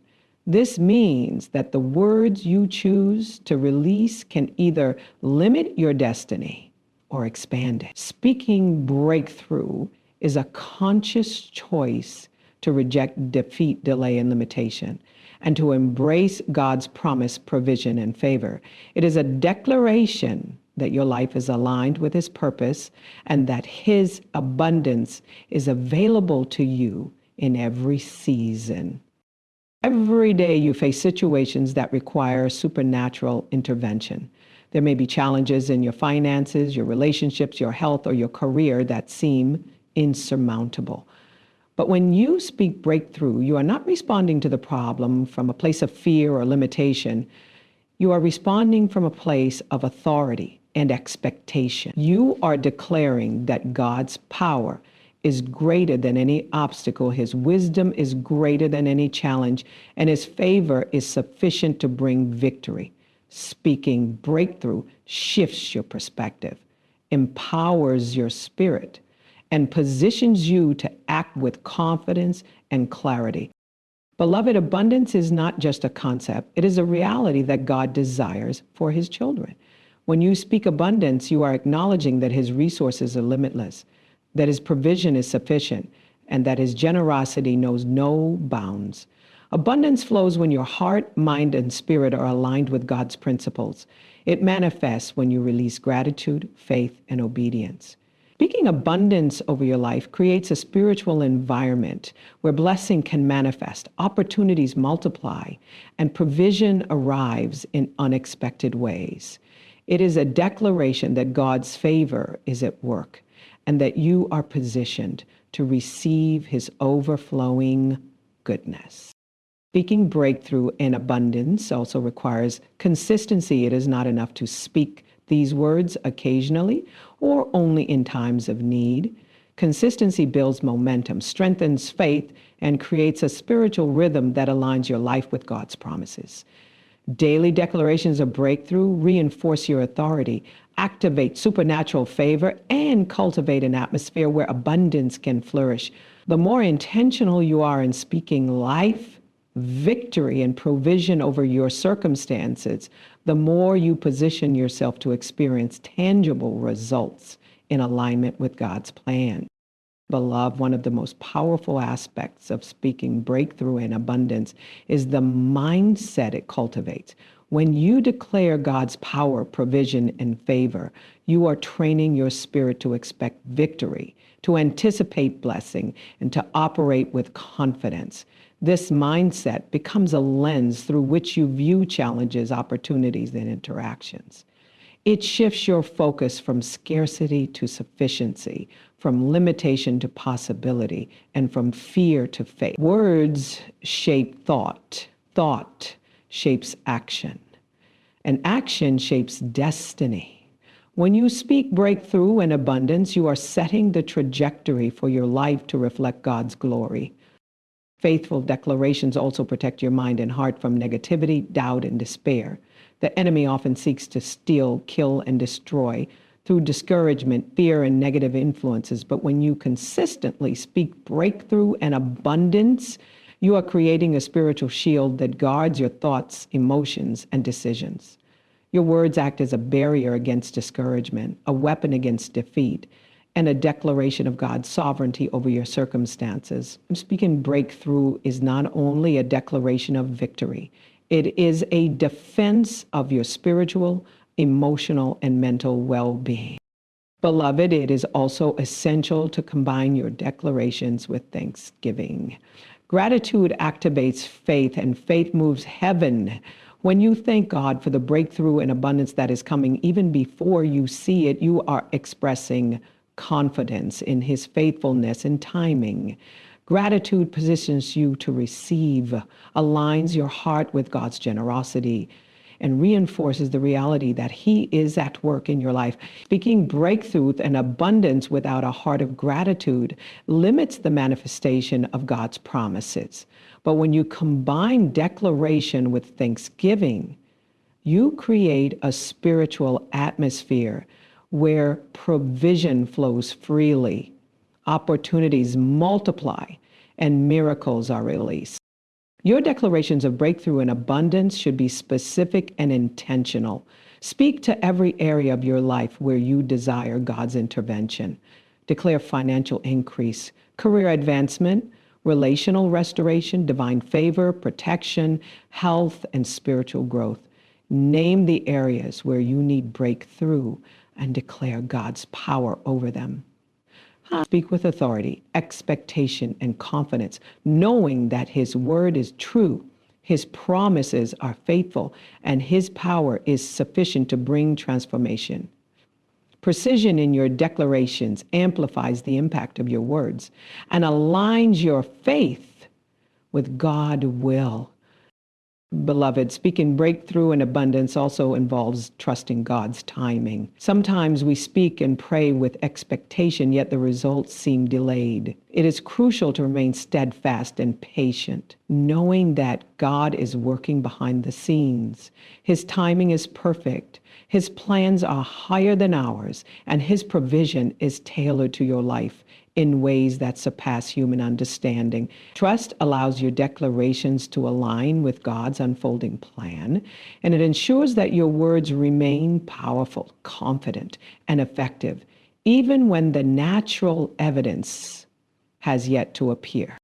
This means that the words you choose to release can either limit your destiny or expand it. Speaking breakthrough is a conscious choice to reject defeat, delay, and limitation, and to embrace God's promise, provision, and favor. It is a declaration that your life is aligned with His purpose and that His abundance is available to you in every season. Every day you face situations that require supernatural intervention. There may be challenges in your finances, your relationships, your health, or your career that seem insurmountable. But when you speak breakthrough, you are not responding to the problem from a place of fear or limitation. You are responding from a place of authority and expectation. You are declaring that God's power is greater than any obstacle, His wisdom is greater than any challenge, and His favor is sufficient to bring victory. Speaking breakthrough shifts your perspective, empowers your spirit, and positions you to act with confidence and clarity. Beloved, abundance is not just a concept. It is a reality that God desires for His children. When you speak abundance, you are acknowledging that His resources are limitless, that His provision is sufficient, and that His generosity knows no bounds. Abundance flows when your heart, mind, and spirit are aligned with God's principles. It manifests when you release gratitude, faith, and obedience. Speaking abundance over your life creates a spiritual environment where blessing can manifest, opportunities multiply, and provision arrives in unexpected ways. It is a declaration that God's favor is at work and that you are positioned to receive His overflowing goodness. Speaking breakthrough in abundance also requires consistency. It is not enough to speak these words occasionally or only in times of need. Consistency builds momentum, strengthens faith, and creates a spiritual rhythm that aligns your life with God's promises. Daily declarations of breakthrough reinforce your authority, activate supernatural favor, and cultivate an atmosphere where abundance can flourish. The more intentional you are in speaking life, victory, and provision over your circumstances, the more you position yourself to experience tangible results in alignment with God's plan. Beloved, one of the most powerful aspects of speaking breakthrough and abundance is the mindset it cultivates. When you declare God's power, provision, and favor, you are training your spirit to expect victory, to anticipate blessing, and to operate with confidence. This mindset becomes a lens through which you view challenges, opportunities, and interactions. It shifts your focus from scarcity to sufficiency, from limitation to possibility, and from fear to faith. Words shape thought. Thought shapes action. and action shapes destiny. When you speak breakthrough and abundance, you are setting the trajectory for your life to reflect God's glory. Faithful declarations also protect your mind and heart from negativity, doubt, and despair. The enemy often seeks to steal, kill, and destroy through discouragement, fear, and negative influences. But when you consistently speak breakthrough and abundance, you are creating a spiritual shield that guards your thoughts, emotions, and decisions. Your words act as a barrier against discouragement, a weapon against defeat, and a declaration of God's sovereignty over your circumstances. Speaking breakthrough is not only a declaration of victory, it is a defense of your spiritual, emotional, and mental well-being. Beloved, it is also essential to combine your declarations with thanksgiving. Gratitude activates faith, and faith moves heaven. When you thank God for the breakthrough and abundance that is coming, even before you see it, you are expressing confidence in His faithfulness and timing. Gratitude positions you to receive, aligns your heart with God's generosity, and reinforces the reality that He is at work in your life. Speaking breakthrough and abundance without a heart of gratitude limits the manifestation of God's promises. But when you combine declaration with thanksgiving, you create a spiritual atmosphere where provision flows freely, opportunities multiply, and miracles are released. Your declarations of breakthrough and abundance should be specific and intentional. Speak to every area of your life where you desire God's intervention. Declare financial increase, career advancement, relational restoration, divine favor, protection, health, and spiritual growth. Name the areas where you need breakthrough and declare God's power over them. Speak with authority, expectation, and confidence, knowing that His word is true, His promises are faithful, and His power is sufficient to bring transformation. Precision in your declarations amplifies the impact of your words and aligns your faith with God's will. Beloved, speaking breakthrough and abundance also involves trusting God's timing. Sometimes we speak and pray with expectation, yet the results seem delayed. It is crucial to remain steadfast and patient, knowing that God is working behind the scenes. His timing is perfect. His plans are higher than ours, and His provision is tailored to your life in ways that surpass human understanding. Trust allows your declarations to align with God's unfolding plan, and it ensures that your words remain powerful, confident, and effective, even when the natural evidence has yet to appear.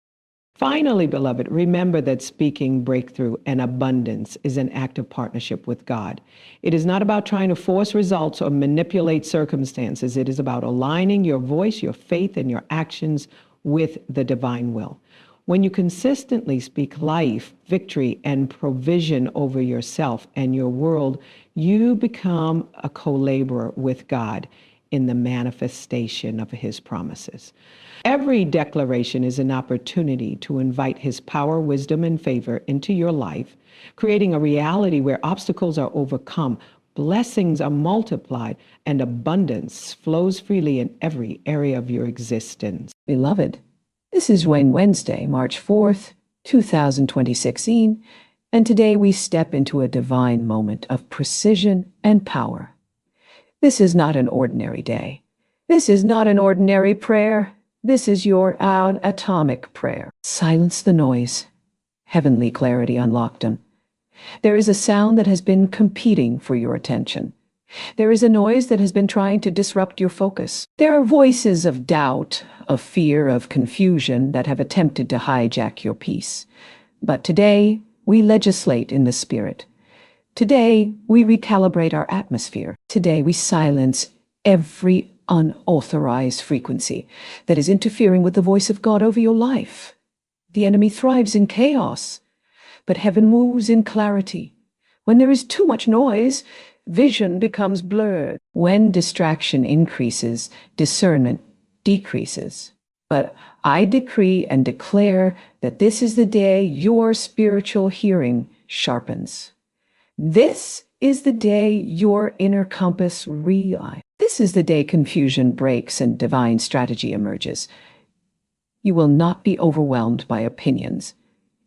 Finally, beloved, remember that speaking breakthrough and abundance is an act of partnership with God. It is not about trying to force results or manipulate circumstances. It is about aligning your voice, your faith, and your actions with the divine will. When you consistently speak life, victory, and provision over yourself and your world, you become a co-laborer with God in the manifestation of His promises. Every declaration is an opportunity to invite His power, wisdom, and favor into your life, creating a reality where obstacles are overcome, blessings are multiplied, and abundance flows freely in every area of your existence. Beloved, this is Wednesday, March 4th, 2026, and today we step into a divine moment of precision and power. This is not an ordinary day. This is not an ordinary prayer. This is your atomic prayer. Silence the noise. Heavenly clarity unlocked them. There is a sound that has been competing for your attention. There is a noise that has been trying to disrupt your focus. There are voices of doubt, of fear, of confusion that have attempted to hijack your peace. But today, we legislate in the Spirit. Today, we recalibrate our atmosphere. Today, we silence every unauthorized frequency that is interfering with the voice of God over your life. The enemy thrives in chaos, but heaven moves in clarity. When there is too much noise, vision becomes blurred. When distraction increases, discernment decreases. But I decree and declare that this is the day your spiritual hearing sharpens. This is the day your inner compass realigns. This is the day confusion breaks and divine strategy emerges. You will not be overwhelmed by opinions.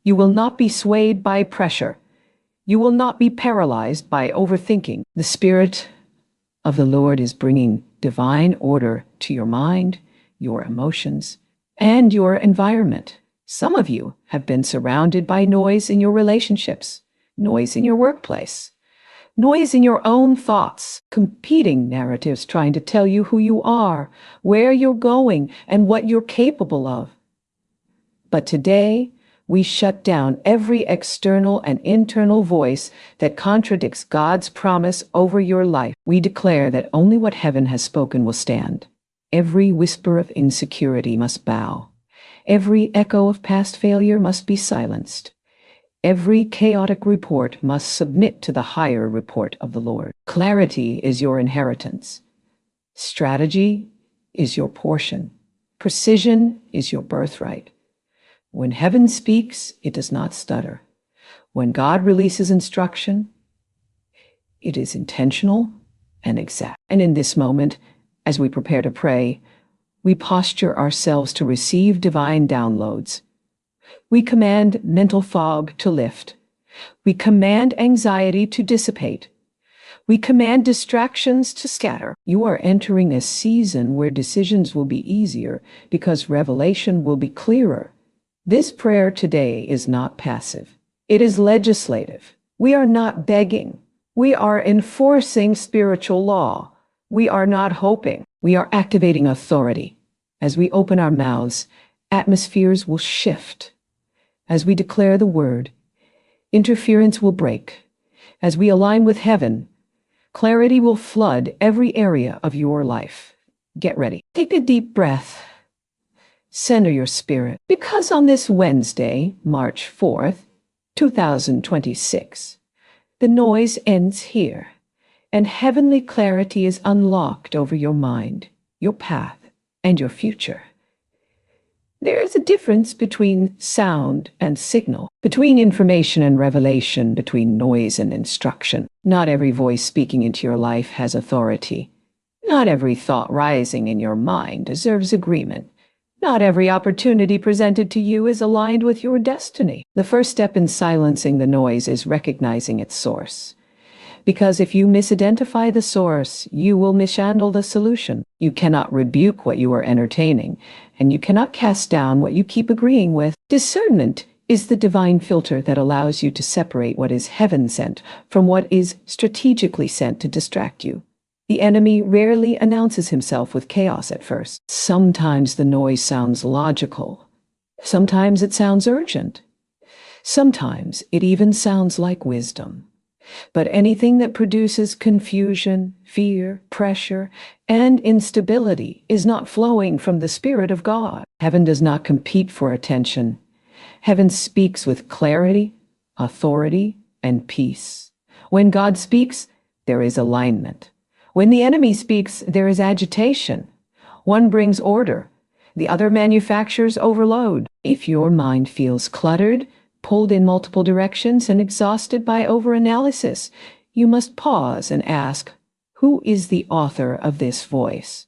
You will not be swayed by pressure. You will not be paralyzed by overthinking. The Spirit of the Lord is bringing divine order to your mind, your emotions, and your environment. Some of you have been surrounded by noise in your relationships, noise in your workplace, noise in your own thoughts, competing narratives trying to tell you who you are, where you're going, and what you're capable of. But today, we shut down every external and internal voice that contradicts God's promise over your life. We declare that only what heaven has spoken will stand. Every whisper of insecurity must bow. Every echo of past failure must be silenced. Every chaotic report must submit to the higher report of the Lord. Clarity is your inheritance. Strategy is your portion. Precision is your birthright. When heaven speaks, it does not stutter. When God releases instruction, it is intentional and exact. And in this moment, as we prepare to pray, we posture ourselves to receive divine downloads. We command mental fog to lift. We command anxiety to dissipate. We command distractions to scatter. You are entering a season where decisions will be easier because revelation will be clearer. This prayer today is not passive. It is legislative. We are not begging. We are enforcing spiritual law. We are not hoping. We are activating authority. As we open our mouths, atmospheres will shift. As we declare the word, interference will break. As we align with heaven, clarity will flood every area of your life. Get ready. Take a deep breath. Center your spirit. Because on this Wednesday, March 4th, 2026, the noise ends here, and heavenly clarity is unlocked over your mind, your path, and your future. There is a difference between sound and signal, between information and revelation, between noise and instruction. Not every voice speaking into your life has authority. Not every thought rising in your mind deserves agreement. Not every opportunity presented to you is aligned with your destiny. The first step in silencing the noise is recognizing its source. Because if you misidentify the source, you will mishandle the solution. You cannot rebuke what you are entertaining, and you cannot cast down what you keep agreeing with. Discernment is the divine filter that allows you to separate what is heaven-sent from what is strategically sent to distract you. The enemy rarely announces himself with chaos at first. Sometimes the noise sounds logical. Sometimes it sounds urgent. Sometimes it even sounds like wisdom. But anything that produces confusion, fear, pressure, and instability is not flowing from the Spirit of God. Heaven does not compete for attention. Heaven speaks with clarity, authority, and peace. When God speaks, there is alignment. When the enemy speaks, there is agitation. One brings order. The other manufactures overload. If your mind feels cluttered, pulled in multiple directions, and exhausted by overanalysis, you must pause and ask, who is the author of this voice?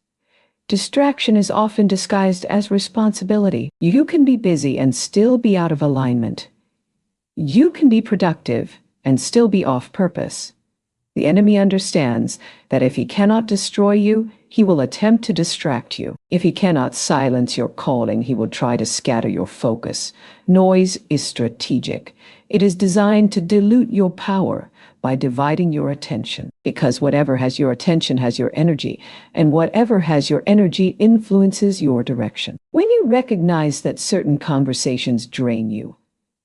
Distraction is often disguised as responsibility. You can be busy and still be out of alignment. You can be productive and still be off purpose. The enemy understands that if he cannot destroy you, he will attempt to distract you. If he cannot silence your calling, he will try to scatter your focus. Noise is strategic. It is designed to dilute your power by dividing your attention, because whatever has your attention has your energy, and whatever has your energy influences your direction. When you recognize that certain conversations drain you,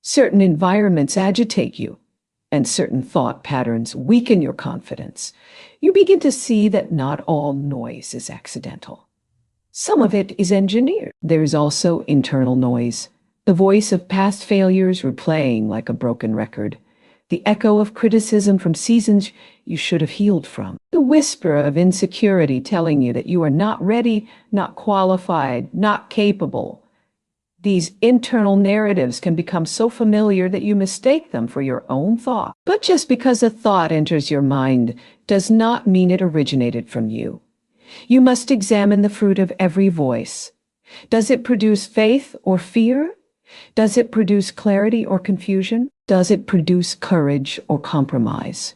certain environments agitate you, and certain thought patterns weaken your confidence, you begin to see that not all noise is accidental. Some of it is engineered. There is also internal noise, the voice of past failures replaying like a broken record, the echo of criticism from seasons you should have healed from, the whisper of insecurity telling you that you are not ready, not qualified, not capable. These internal narratives can become so familiar that you mistake them for your own thought. But just because a thought enters your mind does not mean it originated from you. You must examine the fruit of every voice. Does it produce faith or fear? Does it produce clarity or confusion? Does it produce courage or compromise?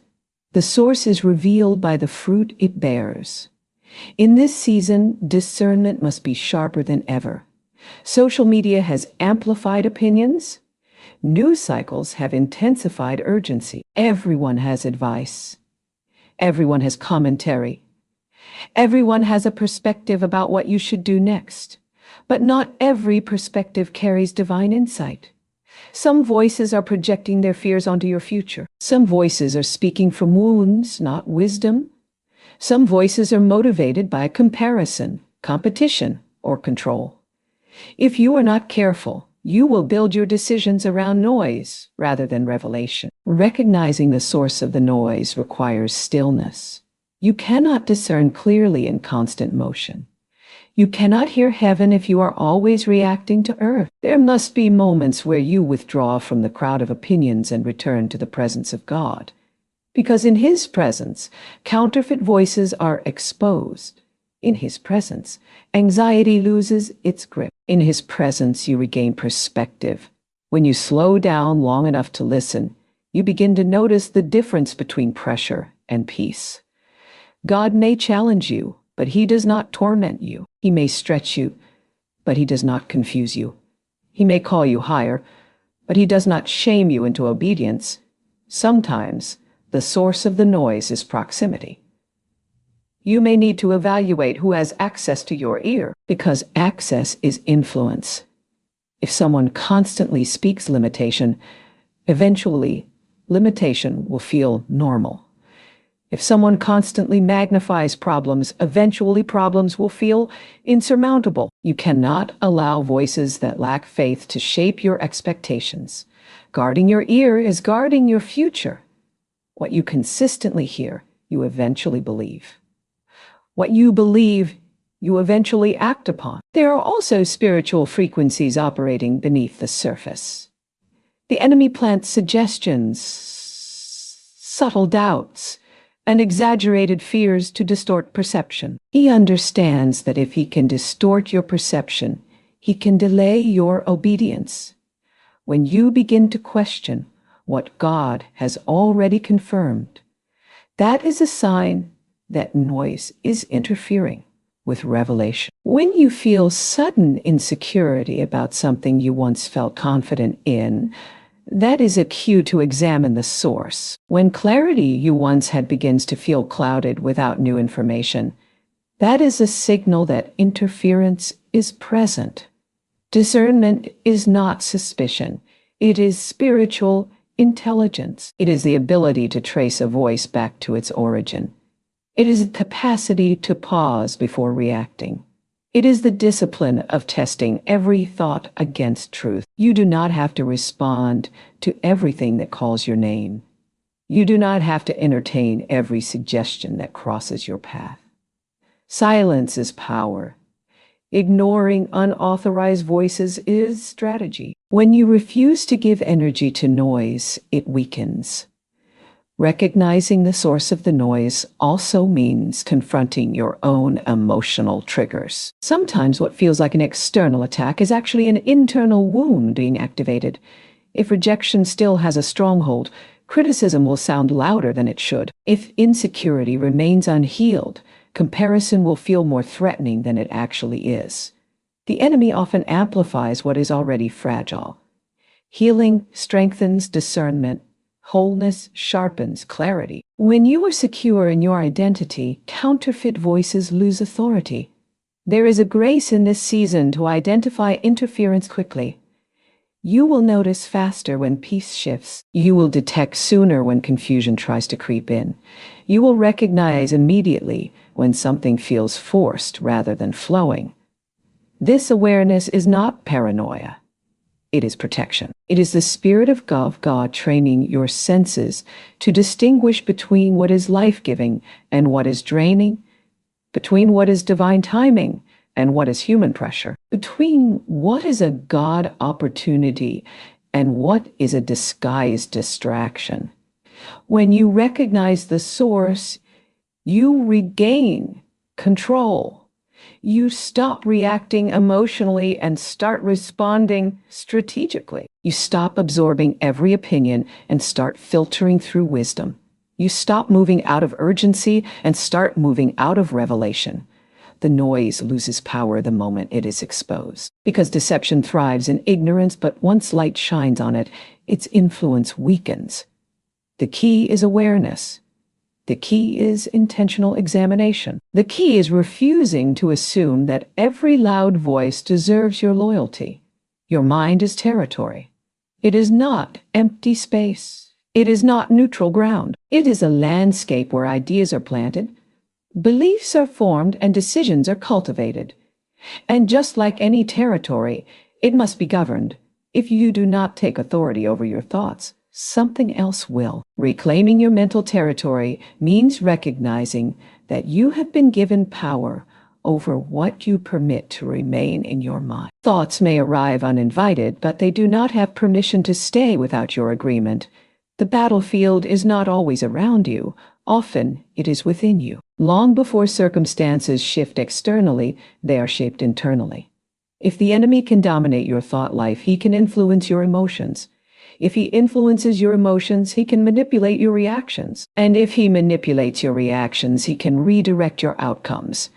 The source is revealed by the fruit it bears. In this season, discernment must be sharper than ever. Social media has amplified opinions. News cycles have intensified urgency. Everyone has advice. Everyone has commentary. Everyone has a perspective about what you should do next. But not every perspective carries divine insight. Some voices are projecting their fears onto your future. Some voices are speaking from wounds, not wisdom. Some voices are motivated by comparison, competition, or control. If you are not careful, you will build your decisions around noise rather than revelation. Recognizing the source of the noise requires stillness. You cannot discern clearly in constant motion. You cannot hear heaven if you are always reacting to earth. There must be moments where you withdraw from the crowd of opinions and return to the presence of God. Because in His presence, counterfeit voices are exposed. In His presence, anxiety loses its grip. In His presence, you regain perspective. When you slow down long enough to listen, you begin to notice the difference between pressure and peace. God may challenge you, but He does not torment you. He may stretch you, but He does not confuse you. He may call you higher, but He does not shame you into obedience. Sometimes, the source of the noise is proximity. You may need to evaluate who has access to your ear, because access is influence. If someone constantly speaks limitation, eventually limitation will feel normal. If someone constantly magnifies problems, eventually problems will feel insurmountable. You cannot allow voices that lack faith to shape your expectations. Guarding your ear is guarding your future. What you consistently hear, you eventually believe. What you believe, you eventually act upon. There are also spiritual frequencies operating beneath the surface. The enemy plants suggestions, subtle doubts, and exaggerated fears to distort perception. He understands that if he can distort your perception, he can delay your obedience. When you begin to question what God has already confirmed, that is a sign that noise is interfering with revelation. When you feel sudden insecurity about something you once felt confident in, that is a cue to examine the source. When clarity you once had begins to feel clouded without new information, that is a signal that interference is present. Discernment is not suspicion. It is spiritual intelligence. It is the ability to trace a voice back to its origin. It is the capacity to pause before reacting. It is the discipline of testing every thought against truth. You do not have to respond to everything that calls your name. You do not have to entertain every suggestion that crosses your path. Silence is power. Ignoring unauthorized voices is strategy. When you refuse to give energy to noise, it weakens. Recognizing the source of the noise also means confronting your own emotional triggers. Sometimes what feels like an external attack is actually an internal wound being activated. If rejection still has a stronghold, criticism will sound louder than it should. If insecurity remains unhealed, comparison will feel more threatening than it actually is. The enemy often amplifies what is already fragile. Healing strengthens discernment. Wholeness sharpens clarity. When you are secure in your identity, counterfeit voices lose authority. There is a grace in this season to identify interference quickly. You will notice faster when peace shifts. You will detect sooner when confusion tries to creep in. You will recognize immediately when something feels forced rather than flowing. This awareness is not paranoia. It is protection. It is the Spirit of God training your senses to distinguish between what is life-giving and what is draining, between what is divine timing and what is human pressure, between what is a God opportunity and what is a disguised distraction. When you recognize the source, you regain control. You stop reacting emotionally and start responding strategically. You stop absorbing every opinion and start filtering through wisdom. You stop moving out of urgency and start moving out of revelation. The noise loses power the moment it is exposed. Because deception thrives in ignorance, but once light shines on it, its influence weakens. The key is awareness. The key is intentional examination. The key is refusing to assume that every loud voice deserves your loyalty. Your mind is territory. It is not empty space. It is not neutral ground. It is a landscape where ideas are planted, beliefs are formed, and decisions are cultivated. And just like any territory, it must be governed. If you do not take authority over your thoughts, something else will. Reclaiming your mental territory means recognizing that you have been given power over what you permit to remain in your mind. Thoughts may arrive uninvited, but they do not have permission to stay without your agreement. The battlefield is not always around you. Often it is within you. Long before circumstances shift externally, they are shaped internally. If the enemy can dominate your thought life, he can influence your emotions. If he influences your emotions, he can manipulate your reactions. And if he manipulates your reactions, he can redirect your outcomes.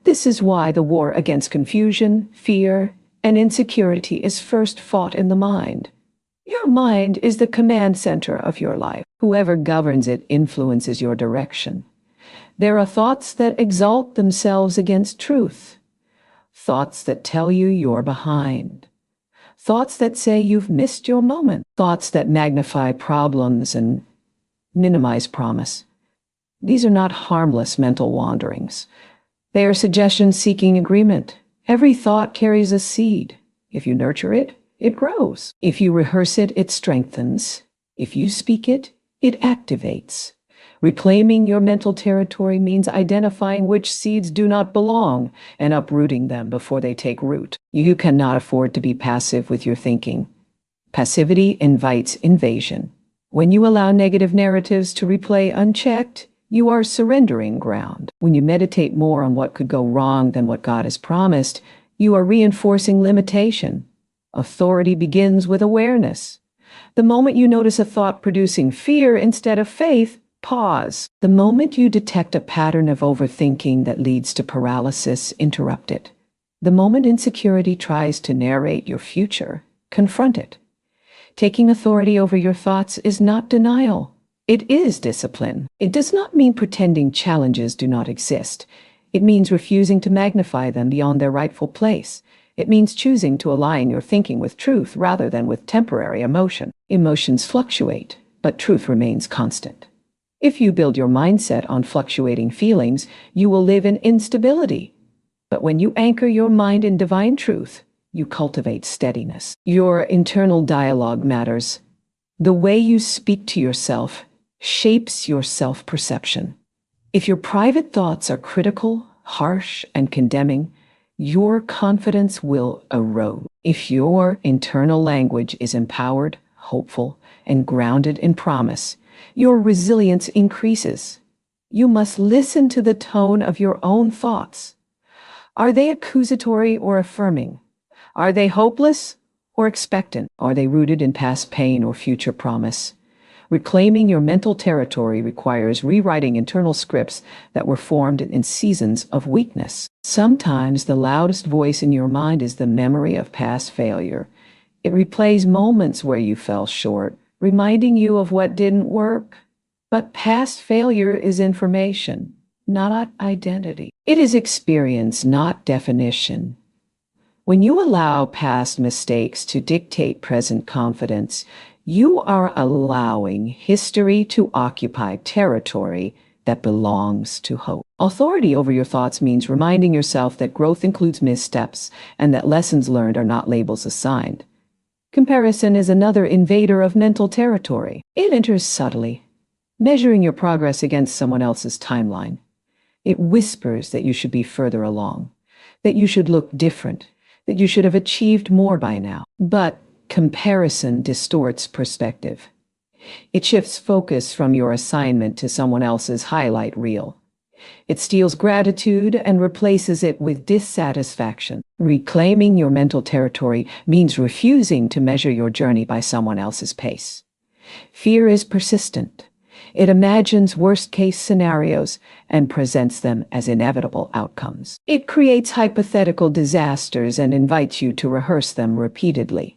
This is why the war against confusion, fear, and insecurity is first fought in the mind. Your mind is the command center of your life. Whoever governs it influences your direction. There are thoughts that exalt themselves against truth, thoughts that tell you you're behind, thoughts that say you've missed your moment, thoughts that magnify problems and minimize promise. These are not harmless mental wanderings. They are suggestions seeking agreement. Every thought carries a seed. If you nurture it, it grows. If you rehearse it, it strengthens. If you speak it, it activates. Reclaiming your mental territory means identifying which seeds do not belong and uprooting them before they take root. You cannot afford to be passive with your thinking. Passivity invites invasion. When you allow negative narratives to replay unchecked, you are surrendering ground. When you meditate more on what could go wrong than what God has promised, you are reinforcing limitation. Authority begins with awareness. The moment you notice a thought producing fear instead of faith, pause. The moment you detect a pattern of overthinking that leads to paralysis, interrupt it. The moment insecurity tries to narrate your future, confront it. Taking authority over your thoughts is not denial. It is discipline. It does not mean pretending challenges do not exist. It means refusing to magnify them beyond their rightful place. It means choosing to align your thinking with truth rather than with temporary emotion. Emotions fluctuate, but truth remains constant. If you build your mindset on fluctuating feelings, you will live in instability. But when you anchor your mind in divine truth, you cultivate steadiness. Your internal dialogue matters. The way you speak to yourself shapes your self-perception. If your private thoughts are critical, harsh, and condemning, your confidence will erode. If your internal language is empowered, hopeful, and grounded in promise, your resilience increases. You must listen to the tone of your own thoughts. Are they accusatory or affirming? Are they hopeless or expectant? Are they rooted in past pain or future promise? Reclaiming your mental territory requires rewriting internal scripts that were formed in seasons of weakness. Sometimes the loudest voice in your mind is the memory of past failure. It replays moments where you fell short, reminding you of what didn't work. But past failure is information, not identity. It is experience, not definition. When you allow past mistakes to dictate present confidence, you are allowing history to occupy territory that belongs to hope. Authority over your thoughts means reminding yourself that growth includes missteps and that lessons learned are not labels assigned. Comparison is another invader of mental territory. It enters subtly, measuring your progress against someone else's timeline. It whispers that you should be further along, that you should look different, that you should have achieved more by now. But comparison distorts perspective. It shifts focus from your assignment to someone else's highlight reel. It steals gratitude and replaces it with dissatisfaction. Reclaiming your mental territory means refusing to measure your journey by someone else's pace. Fear is persistent. It imagines worst-case scenarios and presents them as inevitable outcomes. It creates hypothetical disasters and invites you to rehearse them repeatedly.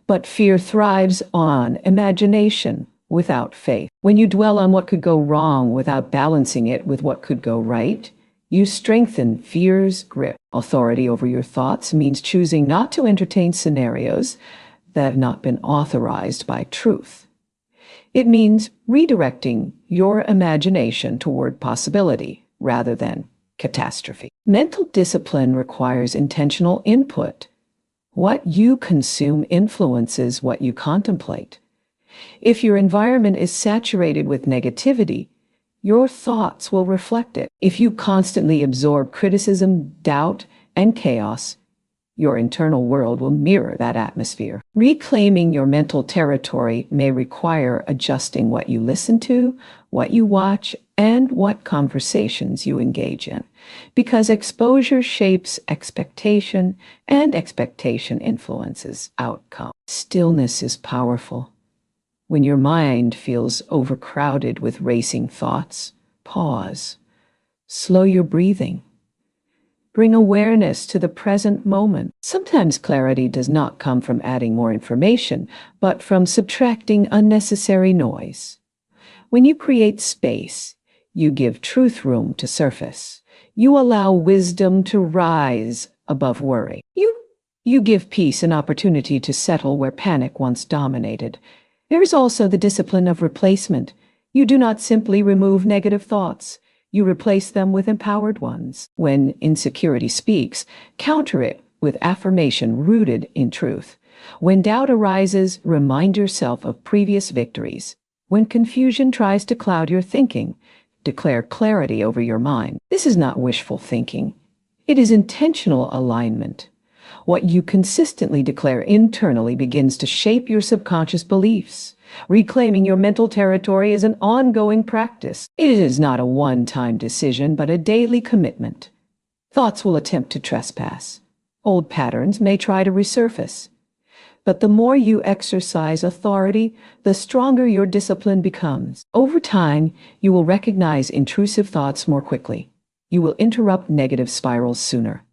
But fear thrives on imagination without faith. When you dwell on what could go wrong without balancing it with what could go right, you strengthen fear's grip. Authority over your thoughts means choosing not to entertain scenarios that have not been authorized by truth. It means redirecting your imagination toward possibility rather than catastrophe. Mental discipline requires intentional input. What you consume influences what you contemplate. If your environment is saturated with negativity, your thoughts will reflect it. If you constantly absorb criticism, doubt, and chaos, your internal world will mirror that atmosphere. Reclaiming your mental territory may require adjusting what you listen to, what you watch, and what conversations you engage in, because exposure shapes expectation, and expectation influences outcome. Stillness is powerful. When your mind feels overcrowded with racing thoughts, pause. Slow your breathing. Bring awareness to the present moment. Sometimes clarity does not come from adding more information, but from subtracting unnecessary noise. When you create space, you give truth room to surface. You allow wisdom to rise above worry. You give peace an opportunity to settle where panic once dominated. There is also the discipline of replacement. You do not simply remove negative thoughts. You replace them with empowered ones. When insecurity speaks, counter it with affirmation rooted in truth. When doubt arises, remind yourself of previous victories. When confusion tries to cloud your thinking, declare clarity over your mind. This is not wishful thinking. It is intentional alignment. What you consistently declare internally begins to shape your subconscious beliefs. Reclaiming your mental territory is an ongoing practice. It is not a one-time decision, but a daily commitment. Thoughts will attempt to trespass. Old patterns may try to resurface. But the more you exercise authority, the stronger your discipline becomes. Over time, you will recognize intrusive thoughts more quickly. You will interrupt negative spirals sooner.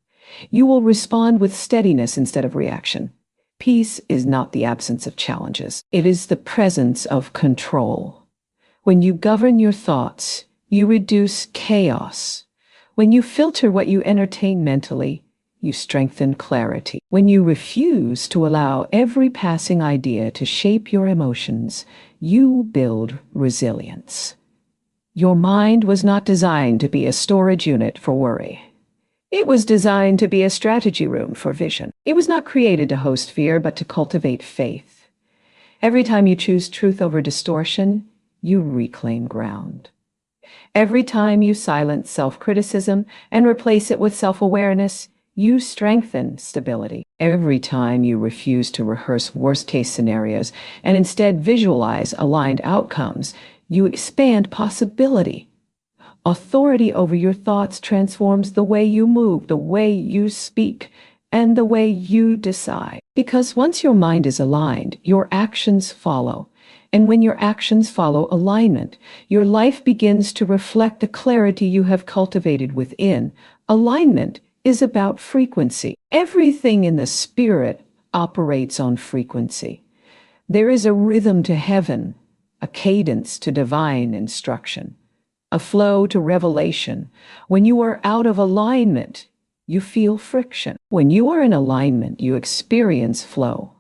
You will respond with steadiness instead of reaction. Peace is not the absence of challenges. It is the presence of control. When you govern your thoughts, you reduce chaos. When you filter what you entertain mentally, you strengthen clarity. When you refuse to allow every passing idea to shape your emotions, you build resilience. Your mind was not designed to be a storage unit for worry. It was designed to be a strategy room for vision. It was not created to host fear, but to cultivate faith. Every time you choose truth over distortion, you reclaim ground. Every time you silence self-criticism and replace it with self-awareness, you strengthen stability. Every time you refuse to rehearse worst-case scenarios and instead visualize aligned outcomes, you expand possibility. Authority over your thoughts transforms the way you move, the way you speak, and the way you decide. Because once your mind is aligned, your actions follow. And when your actions follow alignment, your life begins to reflect the clarity you have cultivated within. Alignment is about frequency. Everything in the spirit operates on frequency. There is a rhythm to heaven, a cadence to divine instruction, a flow to revelation. When you are out of alignment, you feel friction. When you are in alignment, you experience flow.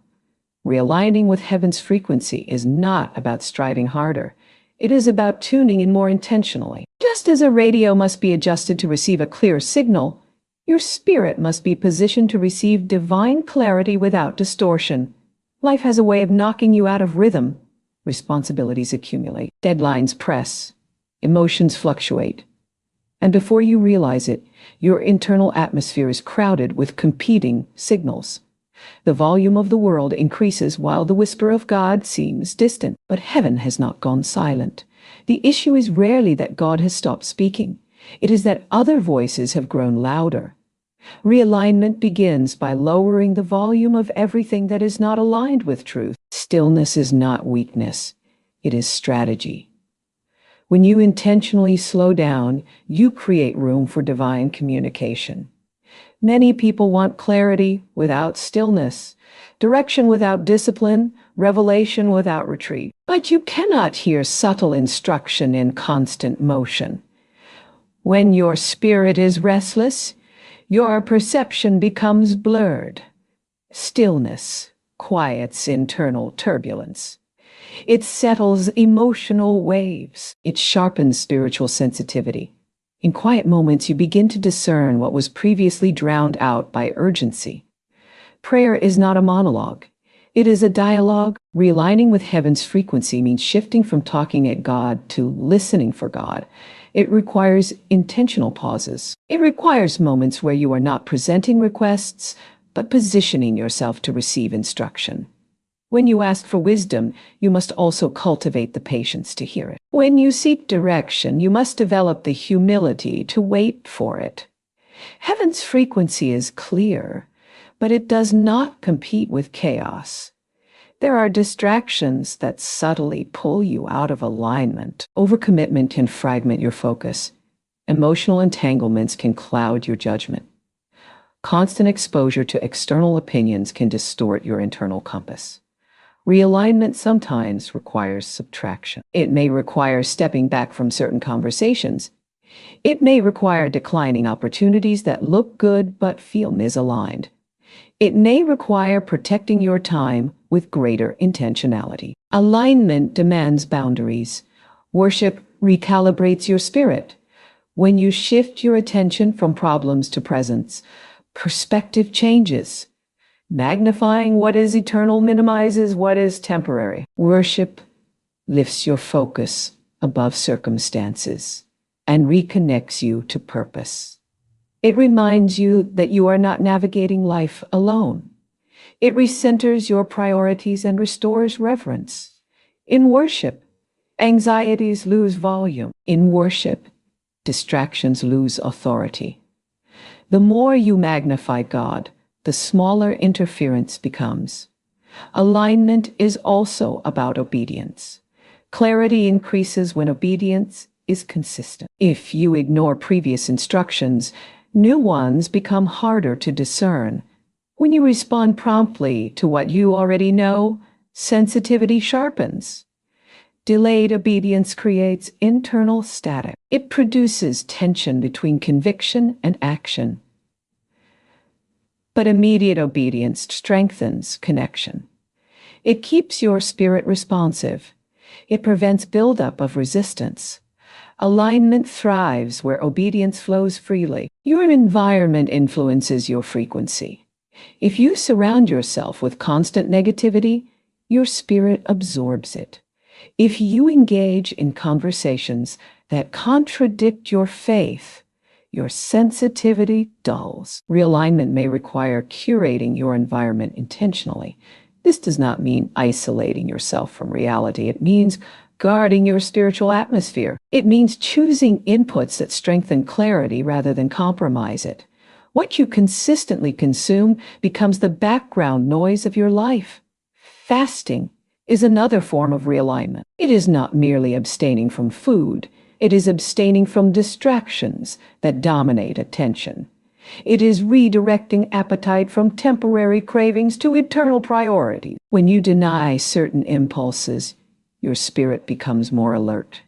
Realigning with heaven's frequency is not about striving harder. It is about tuning in more intentionally. Just as a radio must be adjusted to receive a clear signal, your spirit must be positioned to receive divine clarity without distortion. Life has a way of knocking you out of rhythm. Responsibilities accumulate. Deadlines press. Emotions fluctuate. And before you realize it, your internal atmosphere is crowded with competing signals. The volume of the world increases while the whisper of God seems distant, but heaven has not gone silent. The issue is rarely that God has stopped speaking. It is that other voices have grown louder. Realignment begins by lowering the volume of everything that is not aligned with truth. Stillness is not weakness. It is strategy. When you intentionally slow down, you create room for divine communication. Many people want clarity without stillness, direction without discipline, revelation without retreat. But you cannot hear subtle instruction in constant motion. When your spirit is restless, your perception becomes blurred. Stillness quiets internal turbulence. It settles emotional waves. It sharpens spiritual sensitivity. In quiet moments, you begin to discern what was previously drowned out by urgency. Prayer is not a monologue. It is a dialogue. Realigning with heaven's frequency means shifting from talking at God to listening for God. It requires intentional pauses. It requires moments where you are not presenting requests, but positioning yourself to receive instruction. When you ask for wisdom, you must also cultivate the patience to hear it. When you seek direction, you must develop the humility to wait for it. Heaven's frequency is clear, but it does not compete with chaos. There are distractions that subtly pull you out of alignment. Overcommitment can fragment your focus. Emotional entanglements can cloud your judgment. Constant exposure to external opinions can distort your internal compass. Realignment sometimes requires subtraction. It may require stepping back from certain conversations. It may require declining opportunities that look good but feel misaligned. It may require protecting your time with greater intentionality. Alignment demands boundaries. Worship recalibrates your spirit. When you shift your attention from problems to presence, perspective changes. Magnifying what is eternal minimizes what is temporary. Worship lifts your focus above circumstances and reconnects you to purpose. It reminds you that you are not navigating life alone. It recenters your priorities and restores reverence. In worship, anxieties lose volume. In worship, distractions lose authority. The more you magnify God, the smaller interference becomes. Alignment is also about obedience. Clarity increases when obedience is consistent. If you ignore previous instructions, new ones become harder to discern. When you respond promptly to what you already know, sensitivity sharpens. Delayed obedience creates internal static. It produces tension between conviction and action. But immediate obedience strengthens connection. It keeps your spirit responsive. It prevents buildup of resistance. Alignment thrives where obedience flows freely. Your environment influences your frequency. If you surround yourself with constant negativity, your spirit absorbs it. If you engage in conversations that contradict your faith, your sensitivity dulls. Realignment may require curating your environment intentionally. This does not mean isolating yourself from reality. It means guarding your spiritual atmosphere. It means choosing inputs that strengthen clarity rather than compromise it. What you consistently consume becomes the background noise of your life. Fasting is another form of realignment. It is not merely abstaining from food. It is abstaining from distractions that dominate attention. It is redirecting appetite from temporary cravings to eternal priorities. When you deny certain impulses, your spirit becomes more alert.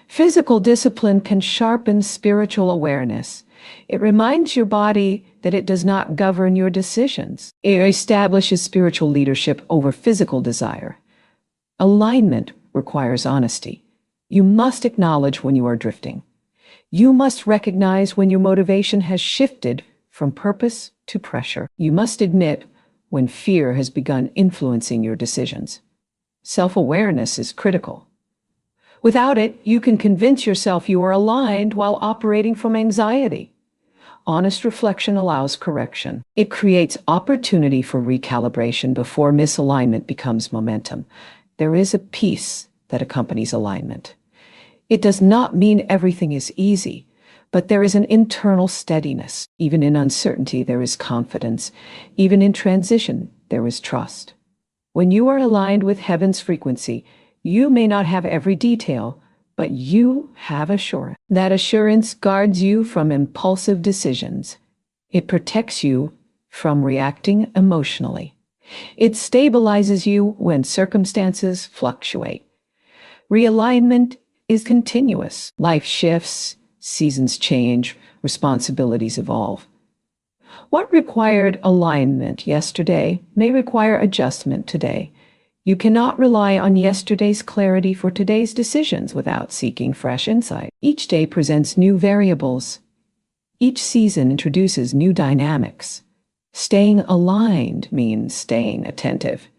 Physical discipline can sharpen spiritual awareness. It reminds your body that it does not govern your decisions. It establishes spiritual leadership over physical desire. Alignment requires honesty. You must acknowledge when you are drifting. You must recognize when your motivation has shifted from purpose to pressure. You must admit when fear has begun influencing your decisions. Self-awareness is critical. Without it, you can convince yourself you are aligned while operating from anxiety. Honest reflection allows correction. It creates opportunity for recalibration before misalignment becomes momentum. There is a peace that accompanies alignment. It does not mean everything is easy, but there is an internal steadiness. Even in uncertainty, there is confidence. Even in transition, there is trust. When you are aligned with heaven's frequency, you may not have every detail, but you have assurance. That assurance guards you from impulsive decisions. It protects you from reacting emotionally. It stabilizes you when circumstances fluctuate. Realignment is continuous. Life shifts, seasons change, responsibilities evolve. What required alignment yesterday may require adjustment today. You cannot rely on yesterday's clarity for today's decisions without seeking fresh insight. Each day presents new variables. Each season introduces new dynamics. Staying aligned means staying attentive.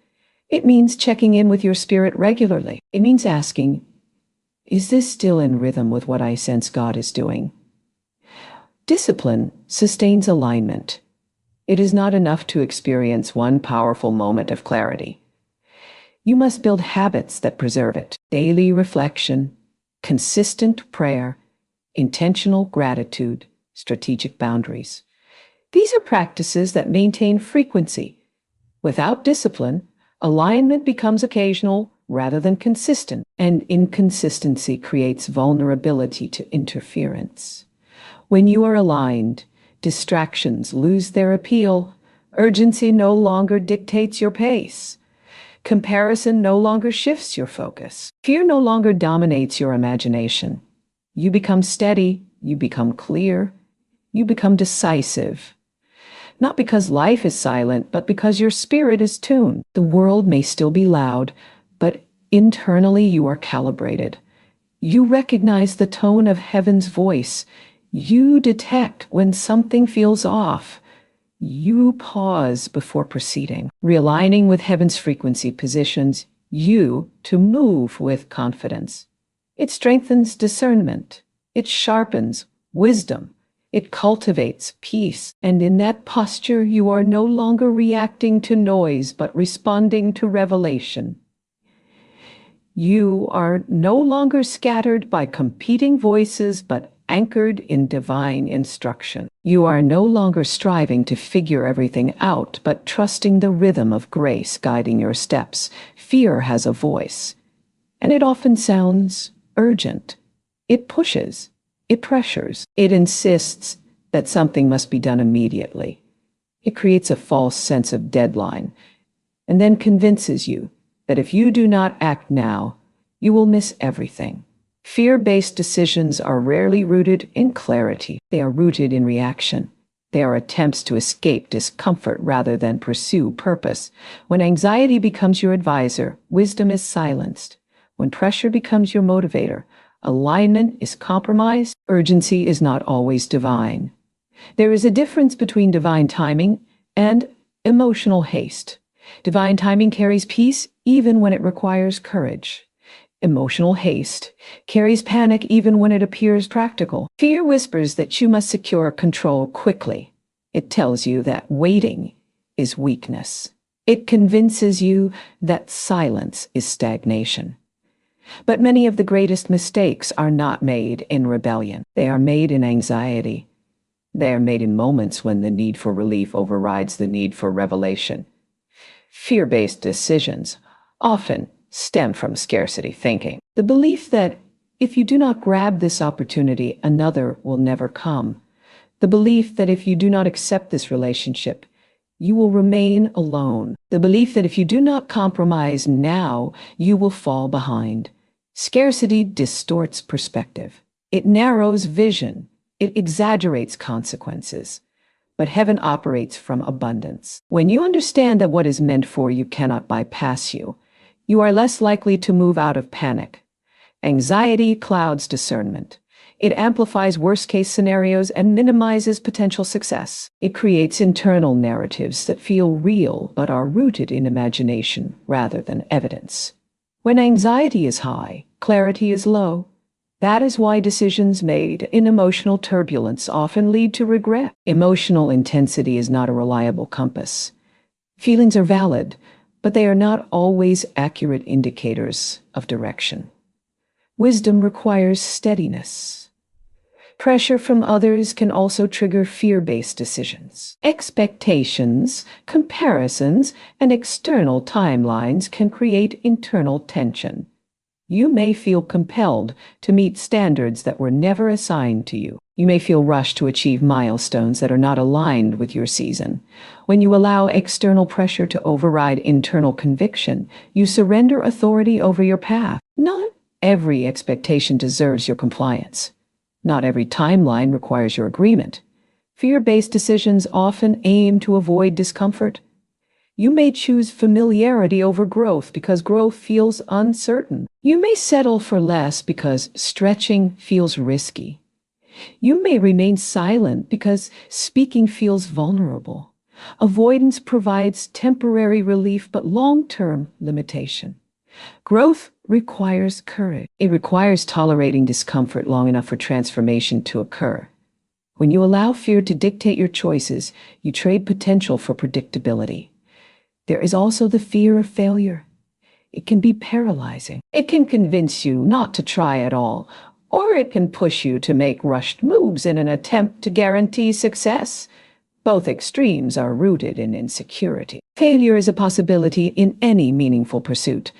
It means checking in with your spirit regularly. It means asking, is this still in rhythm with what I sense God is doing? Discipline sustains alignment. It is not enough to experience one powerful moment of clarity. You must build habits that preserve it. Daily reflection, consistent prayer, intentional gratitude, strategic boundaries. These are practices that maintain frequency. Without discipline, alignment becomes occasional rather than consistent, and inconsistency creates vulnerability to interference. When you are aligned, distractions lose their appeal. Urgency no longer dictates your pace. Comparison no longer shifts your focus. Fear no longer dominates your imagination. You become steady, you become clear, you become decisive. Not because life is silent, but because your spirit is tuned. The world may still be loud, but internally you are calibrated. You recognize the tone of heaven's voice. You detect when something feels off. You pause before proceeding. Realigning with heaven's frequency positions you to move with confidence. It strengthens discernment. It sharpens wisdom. It cultivates peace. And in that posture, you are no longer reacting to noise, but responding to revelation. You are no longer scattered by competing voices, but anchored in divine instruction. You are no longer striving to figure everything out, but trusting the rhythm of grace guiding your steps. Fear has a voice, and it often sounds urgent. It pushes, it pressures, it insists that something must be done immediately. It creates a false sense of deadline, and then convinces you that if you do not act now, you will miss everything. Fear-based decisions are rarely rooted in clarity. They are rooted in reaction. They are attempts to escape discomfort rather than pursue purpose. When anxiety becomes your advisor, wisdom is silenced. When pressure becomes your motivator, alignment is compromised. Urgency is not always divine. There is a difference between divine timing and emotional haste. Divine timing carries peace even when it requires courage. Emotional haste carries panic even when it appears practical. Fear whispers that you must secure control quickly. It tells you that waiting is weakness. It convinces you that silence is stagnation. But many of the greatest mistakes are not made in rebellion. They are made in anxiety. They are made in moments when the need for relief overrides the need for revelation. Fear-based decisions often stem from scarcity thinking. The belief that if you do not grab this opportunity, another will never come. The belief that if you do not accept this relationship, you will remain alone. The belief that if you do not compromise now, you will fall behind. Scarcity distorts perspective. It narrows vision. It exaggerates consequences. But heaven operates from abundance. When you understand that what is meant for you cannot bypass you, you are less likely to move out of panic. Anxiety clouds discernment. It amplifies worst-case scenarios and minimizes potential success. It creates internal narratives that feel real but are rooted in imagination rather than evidence. When anxiety is high, Clarity is low. That is why decisions made in emotional turbulence often lead to regret. Emotional intensity is not a reliable compass. Feelings are valid, but they are not always accurate indicators of direction. Wisdom requires steadiness. Pressure from others can also trigger fear-based decisions. Expectations, comparisons, and external timelines can create internal tension. You may feel compelled to meet standards that were never assigned to you. You may feel rushed to achieve milestones that are not aligned with your season. When you allow external pressure to override internal conviction, you surrender authority over your path. Not every expectation deserves your compliance. Not every timeline requires your agreement. Fear-based decisions often aim to avoid discomfort. You may choose familiarity over growth because growth feels uncertain. You may settle for less because stretching feels risky. You may remain silent because speaking feels vulnerable. Avoidance provides temporary relief but long-term limitation. Growth requires courage. It requires tolerating discomfort long enough for transformation to occur. When you allow fear to dictate your choices, you trade potential for predictability. There is also the fear of failure. It can be paralyzing. It can convince you not to try at all, or it can push you to make rushed moves in an attempt to guarantee success. Both extremes are rooted in insecurity. Failure is a possibility in any meaningful pursuit,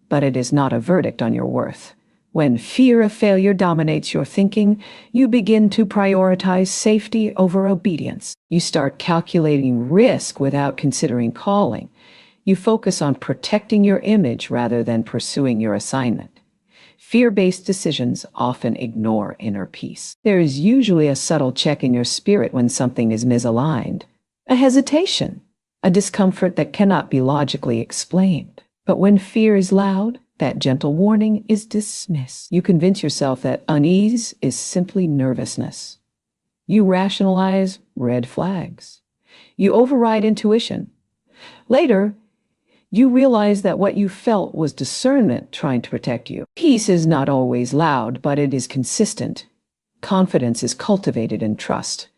but it is not a verdict on your worth. When fear of failure dominates your thinking, you begin to prioritize safety over obedience. You start calculating risk without considering calling. You focus on protecting your image rather than pursuing your assignment. Fear-based decisions often ignore inner peace. There is usually a subtle check in your spirit when something is misaligned, a hesitation, a discomfort that cannot be logically explained. But when fear is loud, that gentle warning is dismissed. You convince yourself that unease is simply nervousness. You rationalize red flags. You override intuition. Later, you realize that what you felt was discernment trying to protect you. Peace is not always loud, but it is consistent. Confidence is cultivated in trust.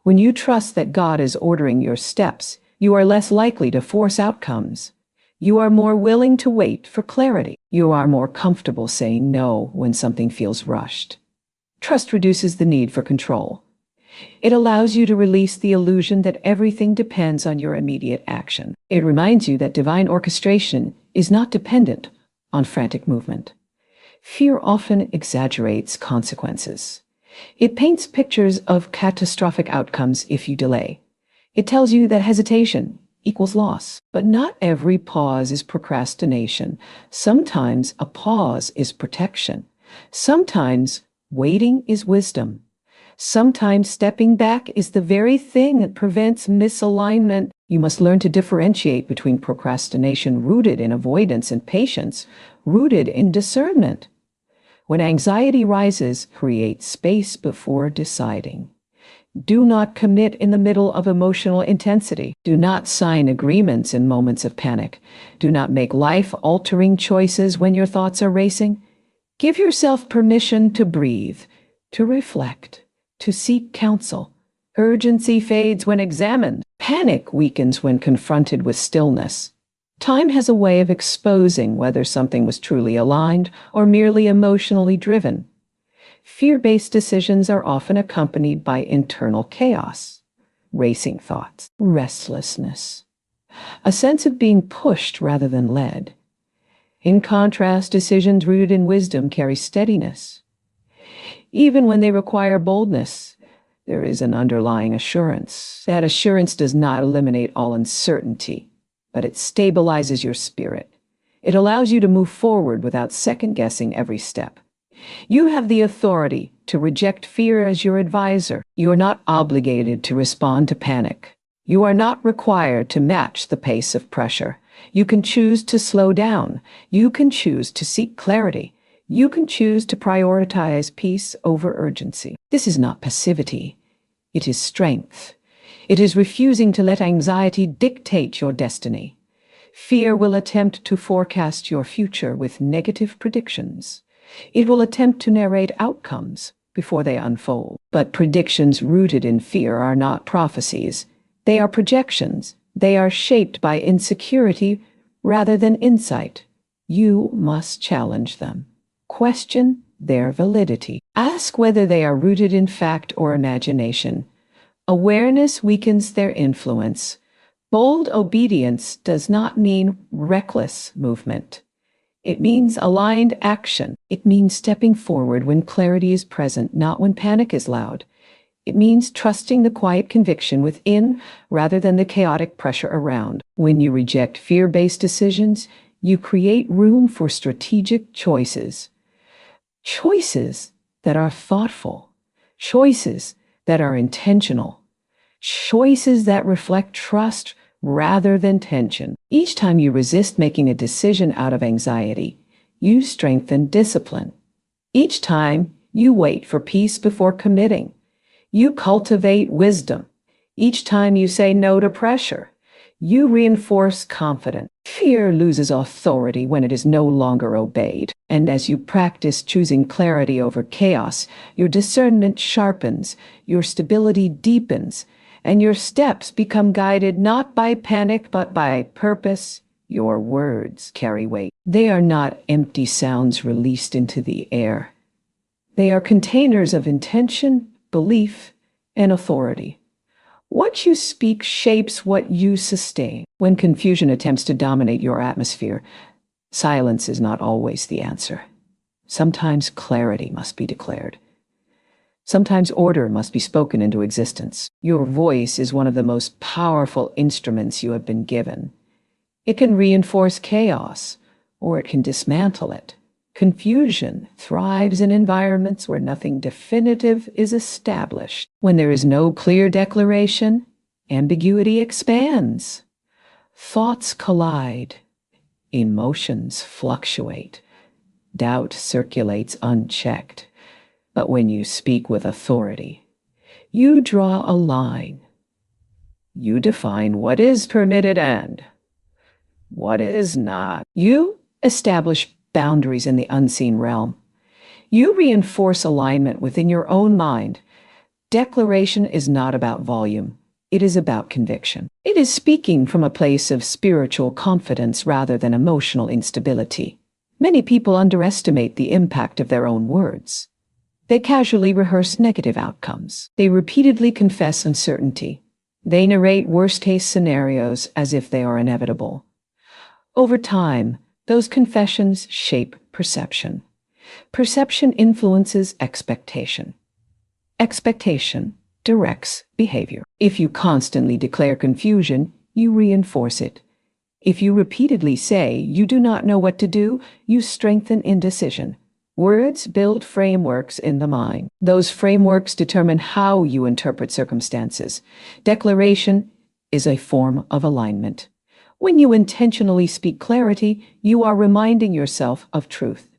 When you trust that God is ordering your steps, you are less likely to force outcomes. You are more willing to wait for clarity. You are more comfortable saying no when something feels rushed. Trust reduces the need for control. It allows you to release the illusion that everything depends on your immediate action. It reminds you that divine orchestration is not dependent on frantic movement. Fear often exaggerates consequences. It paints pictures of catastrophic outcomes if you delay. It tells you that hesitation equals loss. But not every pause is procrastination. Sometimes a pause is protection. Sometimes waiting is wisdom. Sometimes stepping back is the very thing that prevents misalignment. You must learn to differentiate between procrastination rooted in avoidance and patience rooted in discernment. When anxiety rises, create space before deciding. Do not commit in the middle of emotional intensity. Do not sign agreements in moments of panic. Do not make life-altering choices when your thoughts are racing. Give yourself permission to breathe, to reflect, to seek counsel. Urgency fades when examined. Panic weakens when confronted with stillness. Time has a way of exposing whether something was truly aligned or merely emotionally driven. Fear-based decisions are often accompanied by internal chaos, racing thoughts, restlessness, a sense of being pushed rather than led. In contrast, decisions rooted in wisdom carry steadiness. Even when they require boldness, there is an underlying assurance. That assurance does not eliminate all uncertainty, but it stabilizes your spirit. It allows you to move forward without second-guessing every step. You have the authority to reject fear as your advisor. You are not obligated to respond to panic. You are not required to match the pace of pressure. You can choose to slow down. You can choose to seek clarity. You can choose to prioritize peace over urgency. This is not passivity. It is strength. It is refusing to let anxiety dictate your destiny. Fear will attempt to forecast your future with negative predictions. It will attempt to narrate outcomes before they unfold. But predictions rooted in fear are not prophecies. They are projections. They are shaped by insecurity rather than insight. You must challenge them. Question their validity. Ask whether they are rooted in fact or imagination. Awareness weakens their influence. Bold obedience does not mean reckless movement. It means aligned action. It means stepping forward when clarity is present, not when panic is loud. It means trusting the quiet conviction within rather than the chaotic pressure around. When you reject fear-based decisions, you create room for strategic choices. Choices that are thoughtful. Choices that are intentional. Choices that reflect trust rather than tension. Each time you resist making a decision out of anxiety, you strengthen discipline. Each time you wait for peace before committing, you cultivate wisdom. Each time you say no to pressure, you reinforce confidence. Fear loses authority when it is no longer obeyed. And as you practice choosing clarity over chaos, your discernment sharpens, your stability deepens, and your steps become guided not by panic but by purpose. Your words carry weight. They are not empty sounds released into the air. They are containers of intention, belief, and authority. What you speak shapes what you sustain. When confusion attempts to dominate your atmosphere, silence is not always the answer. Sometimes clarity must be declared. Sometimes order must be spoken into existence. Your voice is one of the most powerful instruments you have been given. It can reinforce chaos, or it can dismantle it. Confusion thrives in environments where nothing definitive is established. When there is no clear declaration, ambiguity expands. Thoughts collide. Emotions fluctuate. Doubt circulates unchecked. But when you speak with authority, you draw a line. You define what is permitted and what is not. You establish boundaries in the unseen realm. You reinforce alignment within your own mind. Declaration is not about volume. It is about conviction. It is speaking from a place of spiritual confidence rather than emotional instability. Many people underestimate the impact of their own words. They casually rehearse negative outcomes. They repeatedly confess uncertainty. They narrate worst-case scenarios as if they are inevitable. Over time, those confessions shape perception. Perception influences expectation. Expectation directs behavior. If you constantly declare confusion, you reinforce it. If you repeatedly say you do not know what to do, you strengthen indecision. Words build frameworks in the mind. Those frameworks determine how you interpret circumstances. Declaration is a form of alignment. When you intentionally speak clarity, you are reminding yourself of truth.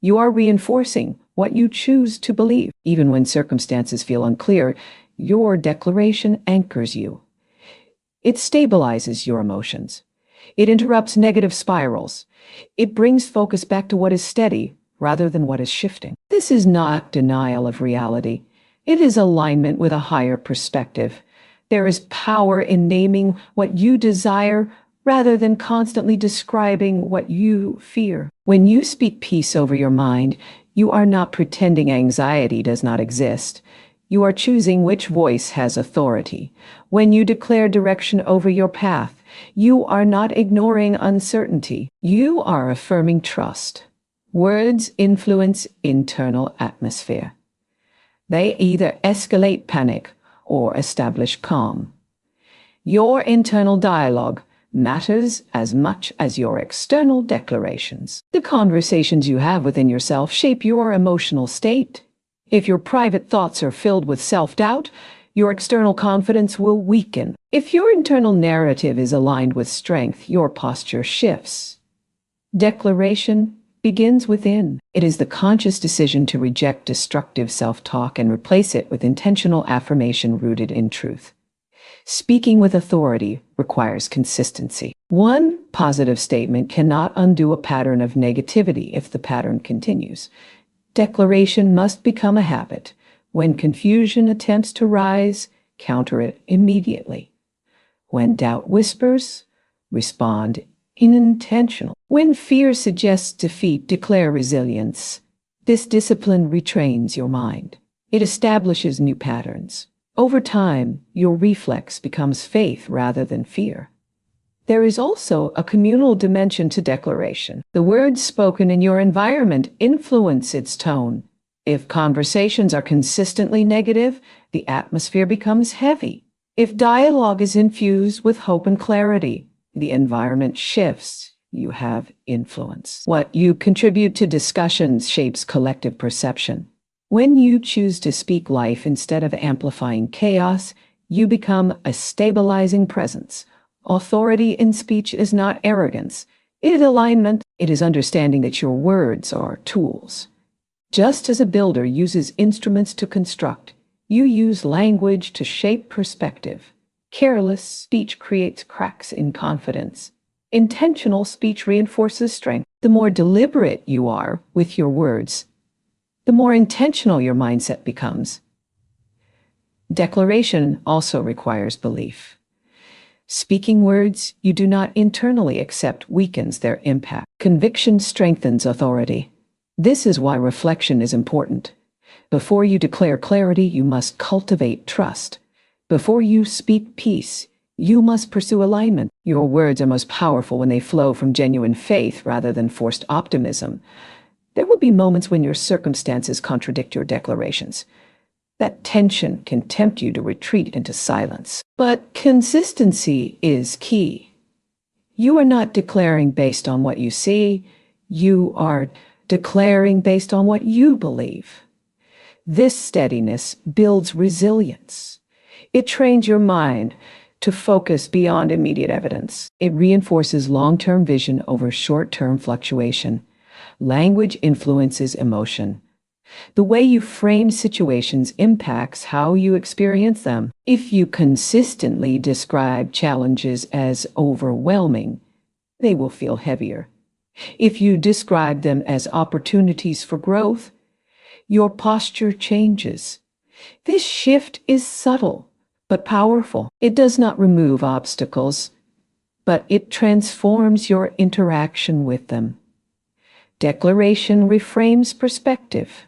You are reinforcing what you choose to believe. Even when circumstances feel unclear, your declaration anchors you. It stabilizes your emotions. It interrupts negative spirals. It brings focus back to what is steady rather than what is shifting. This is not denial of reality. It is alignment with a higher perspective. There is power in naming what you desire rather than constantly describing what you fear. When you speak peace over your mind, you are not pretending anxiety does not exist. You are choosing which voice has authority. When you declare direction over your path, you are not ignoring uncertainty. You are affirming trust. Words influence internal atmosphere. They either escalate panic or establish calm. Your internal dialogue matters as much as your external declarations. The conversations you have within yourself shape your emotional state. If your private thoughts are filled with self-doubt, your external confidence will weaken. If your internal narrative is aligned with strength, your posture shifts. Declaration begins within. It is the conscious decision to reject destructive self-talk and replace it with intentional affirmation rooted in truth. Speaking with authority requires consistency. One positive statement cannot undo a pattern of negativity if the pattern continues. Declaration must become a habit. When confusion attempts to rise, counter it immediately. When doubt whispers, respond intentional. When fear suggests defeat, declare resilience. This discipline retrains your mind. It establishes new patterns. Over time, your reflex becomes faith rather than fear. There is also a communal dimension to declaration. The words spoken in your environment influence its tone. If conversations are consistently negative, the atmosphere becomes heavy. If dialogue is infused with hope and clarity, the environment shifts. You have influence. What you contribute to discussions shapes collective perception. When you choose to speak life instead of amplifying chaos, you become a stabilizing presence. Authority in speech is not arrogance. It is alignment. It is understanding that your words are tools. Just as a builder uses instruments to construct, you use language to shape perspective. Careless speech creates cracks in confidence. Intentional speech reinforces strength. The more deliberate you are with your words, the more intentional your mindset becomes. Declaration also requires belief. Speaking words you do not internally accept weakens their impact. Conviction strengthens authority. This is why reflection is important. Before you declare clarity, you must cultivate trust. Before you speak peace, you must pursue alignment. Your words are most powerful when they flow from genuine faith rather than forced optimism. There will be moments when your circumstances contradict your declarations. That tension can tempt you to retreat into silence. But consistency is key. You are not declaring based on what you see. You are declaring based on what you believe. This steadiness builds resilience. It trains your mind to focus beyond immediate evidence. It reinforces long-term vision over short-term fluctuation. Language influences emotion. The way you frame situations impacts how you experience them. If you consistently describe challenges as overwhelming, they will feel heavier. If you describe them as opportunities for growth, your posture changes. This shift is subtle but powerful. It does not remove obstacles, but it transforms your interaction with them. Declaration reframes perspective.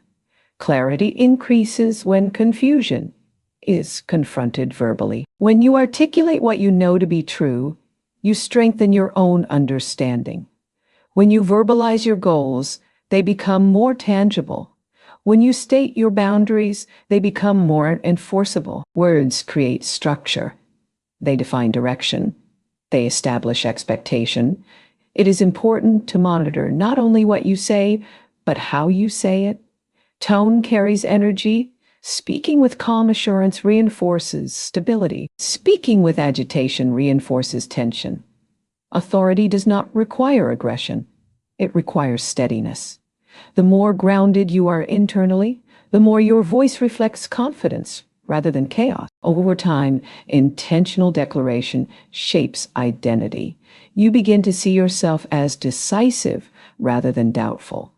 Clarity increases when confusion is confronted verbally. When you articulate what you know to be true, you strengthen your own understanding. When you verbalize your goals, they become more tangible. When you state your boundaries, they become more enforceable. Words create structure. They define direction. They establish expectation. It is important to monitor not only what you say, but how you say it. Tone carries energy. Speaking with calm assurance reinforces stability. Speaking with agitation reinforces tension. Authority does not require aggression. It requires steadiness. The more grounded you are internally, the more your voice reflects confidence rather than chaos. Over time, intentional declaration shapes identity. You begin to see yourself as decisive rather than doubtful.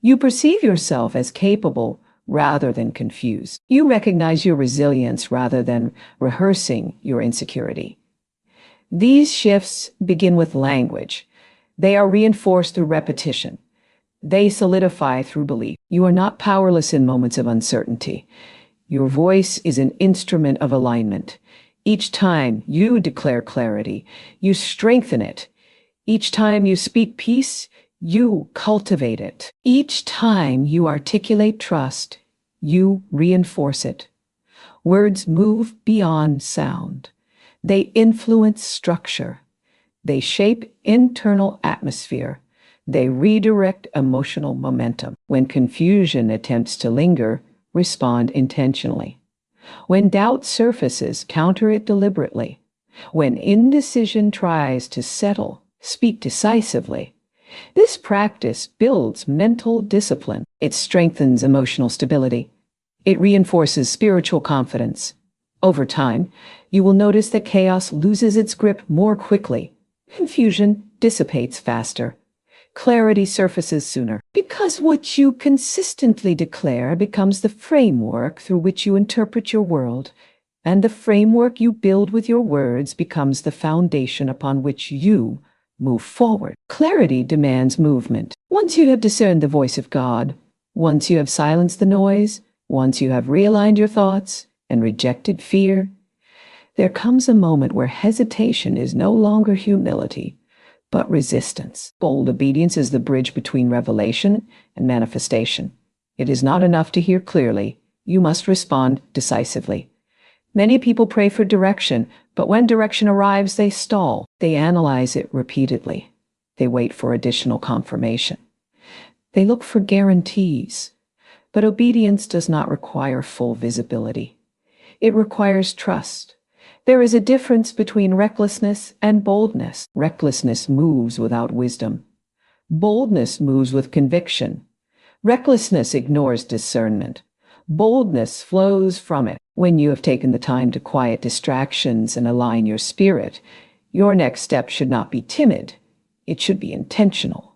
You perceive yourself as capable rather than confused. You recognize your resilience rather than rehearsing your insecurity. These shifts begin with language. They are reinforced through repetition. They solidify through belief. You are not powerless in moments of uncertainty. Your voice is an instrument of alignment. Each time you declare clarity, you strengthen it. Each time you speak peace, you cultivate it. Each time you articulate trust, you reinforce it. Words move beyond sound. They influence structure. They shape internal atmosphere. They redirect emotional momentum. When confusion attempts to linger, respond intentionally. When doubt surfaces, counter it deliberately. When indecision tries to settle, speak decisively. This practice builds mental discipline. It strengthens emotional stability. It reinforces spiritual confidence. Over time, you will notice that chaos loses its grip more quickly. Confusion dissipates faster. Clarity surfaces sooner, because what you consistently declare becomes the framework through which you interpret your world, and the framework you build with your words becomes the foundation upon which you move forward. Clarity demands movement. Once you have discerned the voice of God, once you have silenced the noise, once you have realigned your thoughts and rejected fear, there comes a moment where hesitation is no longer humility, but resistance. Bold obedience is the bridge between revelation and manifestation. It is not enough to hear clearly. You must respond decisively. Many people pray for direction, but when direction arrives, they stall. They analyze it repeatedly. They wait for additional confirmation. They look for guarantees. But obedience does not require full visibility. It requires trust. There is a difference between recklessness and boldness. Recklessness moves without wisdom. Boldness moves with conviction. Recklessness ignores discernment. Boldness flows from it. When you have taken the time to quiet distractions and align your spirit, your next step should not be timid. It should be intentional.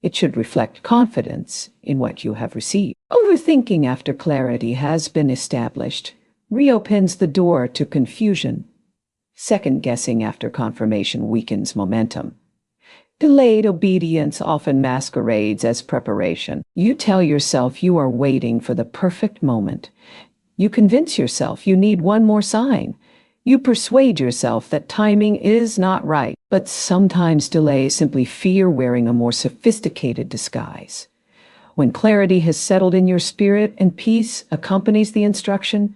It should reflect confidence in what you have received. Overthinking after clarity has been established reopens the door to confusion. Second-guessing after confirmation weakens momentum. Delayed obedience often masquerades as preparation. You tell yourself you are waiting for the perfect moment. You convince yourself you need one more sign. You persuade yourself that timing is not right. But sometimes delay is simply fear wearing a more sophisticated disguise. When clarity has settled in your spirit and peace accompanies the instruction,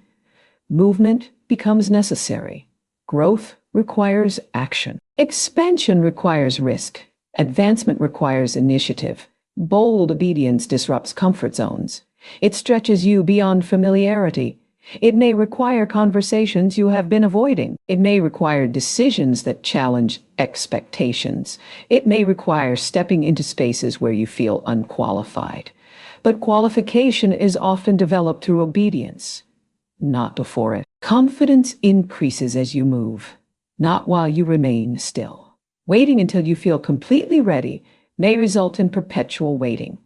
movement becomes necessary. Growth requires action. Expansion requires risk. Advancement requires initiative. Bold obedience disrupts comfort zones. It stretches you beyond familiarity. It may require conversations you have been avoiding. It may require decisions that challenge expectations. It may require stepping into spaces where you feel unqualified. But qualification is often developed through obedience, not before it. Confidence increases as you move, not while you remain still. Waiting until you feel completely ready may result in perpetual waiting.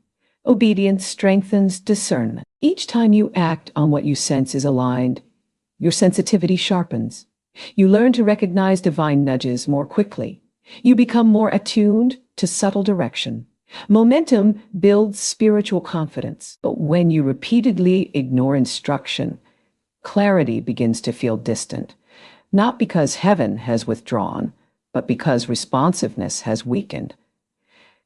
Obedience strengthens discernment. Each time you act on what you sense is aligned, your sensitivity sharpens. You learn to recognize divine nudges more quickly. You become more attuned to subtle direction. Momentum builds spiritual confidence. But when you repeatedly ignore instruction, clarity begins to feel distant, not because heaven has withdrawn, but because responsiveness has weakened.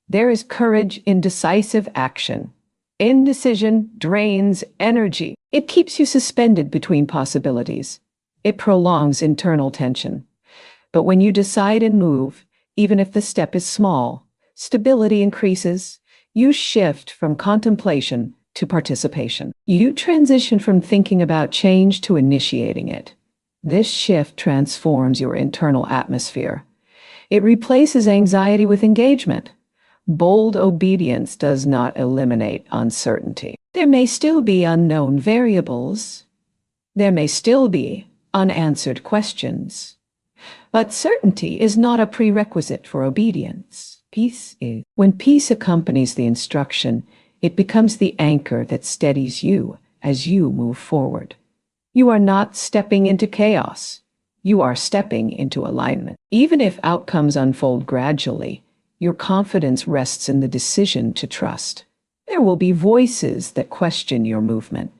There is courage in decisive action. Indecision drains energy. It keeps you suspended between possibilities. It prolongs internal tension. But when you decide and move, even if the step is small, stability increases. You shift from contemplation to participation. You transition from thinking about change to initiating it. This shift transforms your internal atmosphere. It replaces anxiety with engagement. Bold obedience does not eliminate uncertainty. There may still be unknown variables. There may still be unanswered questions. But certainty is not a prerequisite for obedience. Peace is. When peace accompanies the instruction, it becomes the anchor that steadies you as you move forward. You are not stepping into chaos. You are stepping into alignment. Even if outcomes unfold gradually, your confidence rests in the decision to trust. There will be voices that question your movement.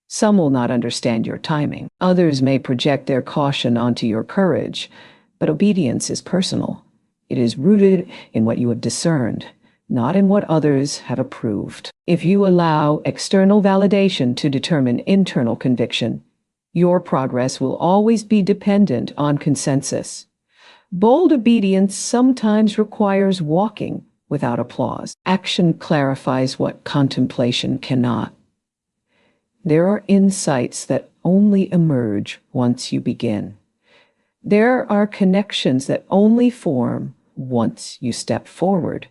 Some will not understand your timing. Others may project their caution onto your courage. But obedience is personal. It is rooted in what you have discerned, not in what others have approved. If you allow external validation to determine internal conviction, your progress will always be dependent on consensus. Bold obedience sometimes requires walking without applause. Action clarifies what contemplation cannot. There are insights that only emerge once you begin. There are connections that only form once you step forward.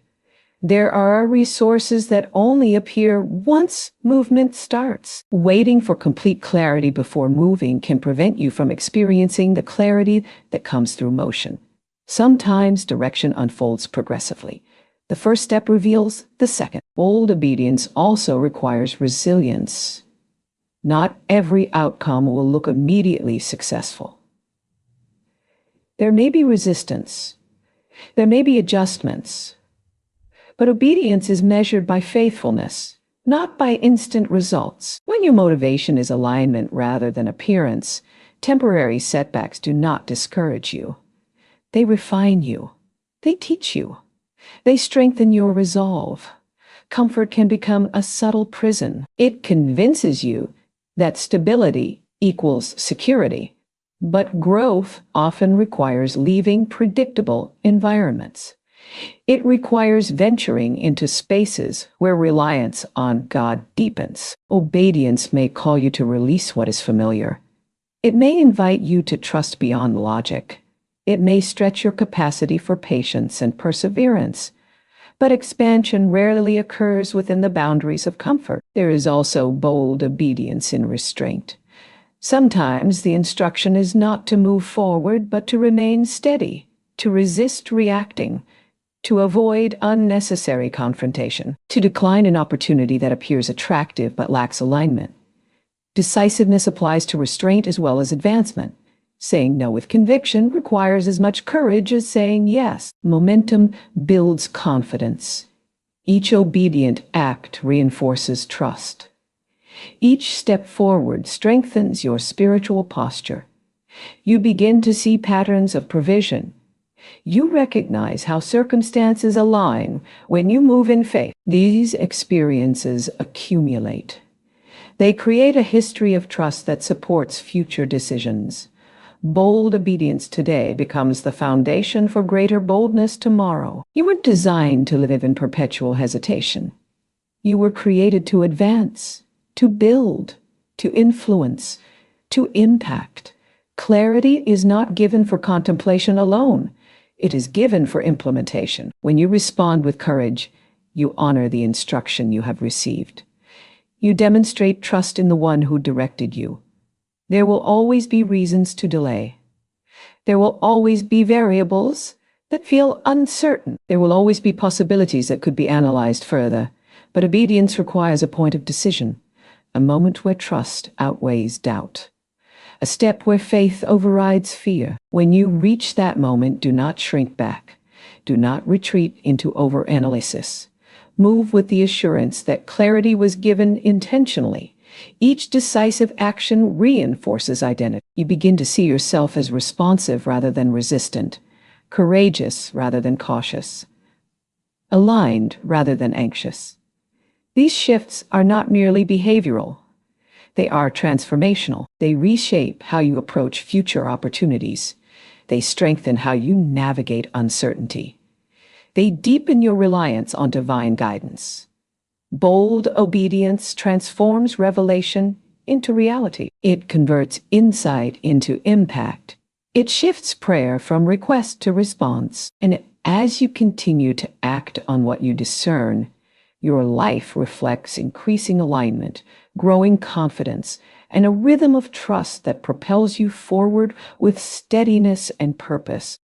There are resources that only appear once movement starts. Waiting for complete clarity before moving can prevent you from experiencing the clarity that comes through motion. Sometimes direction unfolds progressively. The first step reveals the second. Bold obedience also requires resilience. Not every outcome will look immediately successful. There may be resistance. There may be adjustments. But obedience is measured by faithfulness, not by instant results. When your motivation is alignment rather than appearance, temporary setbacks do not discourage you. They refine you. They teach you. They strengthen your resolve. Comfort can become a subtle prison. It convinces you that stability equals security, but growth often requires leaving predictable environments. It requires venturing into spaces where reliance on God deepens. Obedience may call you to release what is familiar. It may invite you to trust beyond logic. It may stretch your capacity for patience and perseverance. But expansion rarely occurs within the boundaries of comfort. There is also bold obedience in restraint. Sometimes the instruction is not to move forward, but to remain steady, to resist reacting, to avoid unnecessary confrontation, to decline an opportunity that appears attractive but lacks alignment. Decisiveness applies to restraint as well as advancement. Saying no with conviction requires as much courage as saying yes. Momentum builds confidence. Each obedient act reinforces trust. Each step forward strengthens your spiritual posture. You begin to see patterns of provision. You recognize how circumstances align when you move in faith. These experiences accumulate. They create a history of trust that supports future decisions. Bold obedience today becomes the foundation for greater boldness tomorrow. You weren't designed to live in perpetual hesitation. You were created to advance, to build, to influence, to impact. Clarity is not given for contemplation alone. It is given for implementation. When you respond with courage, you honor the instruction you have received. You demonstrate trust in the one who directed you. There will always be reasons to delay. There will always be variables that feel uncertain. There will always be possibilities that could be analyzed further. But obedience requires a point of decision, a moment where trust outweighs doubt, a step where faith overrides fear. When you reach that moment, do not shrink back. Do not retreat into overanalysis. Move with the assurance that clarity was given intentionally. Each decisive action reinforces identity. You begin to see yourself as responsive rather than resistant, courageous rather than cautious, aligned rather than anxious. These shifts are not merely behavioral. They are transformational. They reshape how you approach future opportunities. They strengthen how you navigate uncertainty. They deepen your reliance on divine guidance. Bold obedience transforms revelation into reality. It converts insight into impact. It shifts prayer from request to response. And as you continue to act on what you discern, your life reflects increasing alignment, growing confidence, and a rhythm of trust that propels you forward with steadiness and purpose.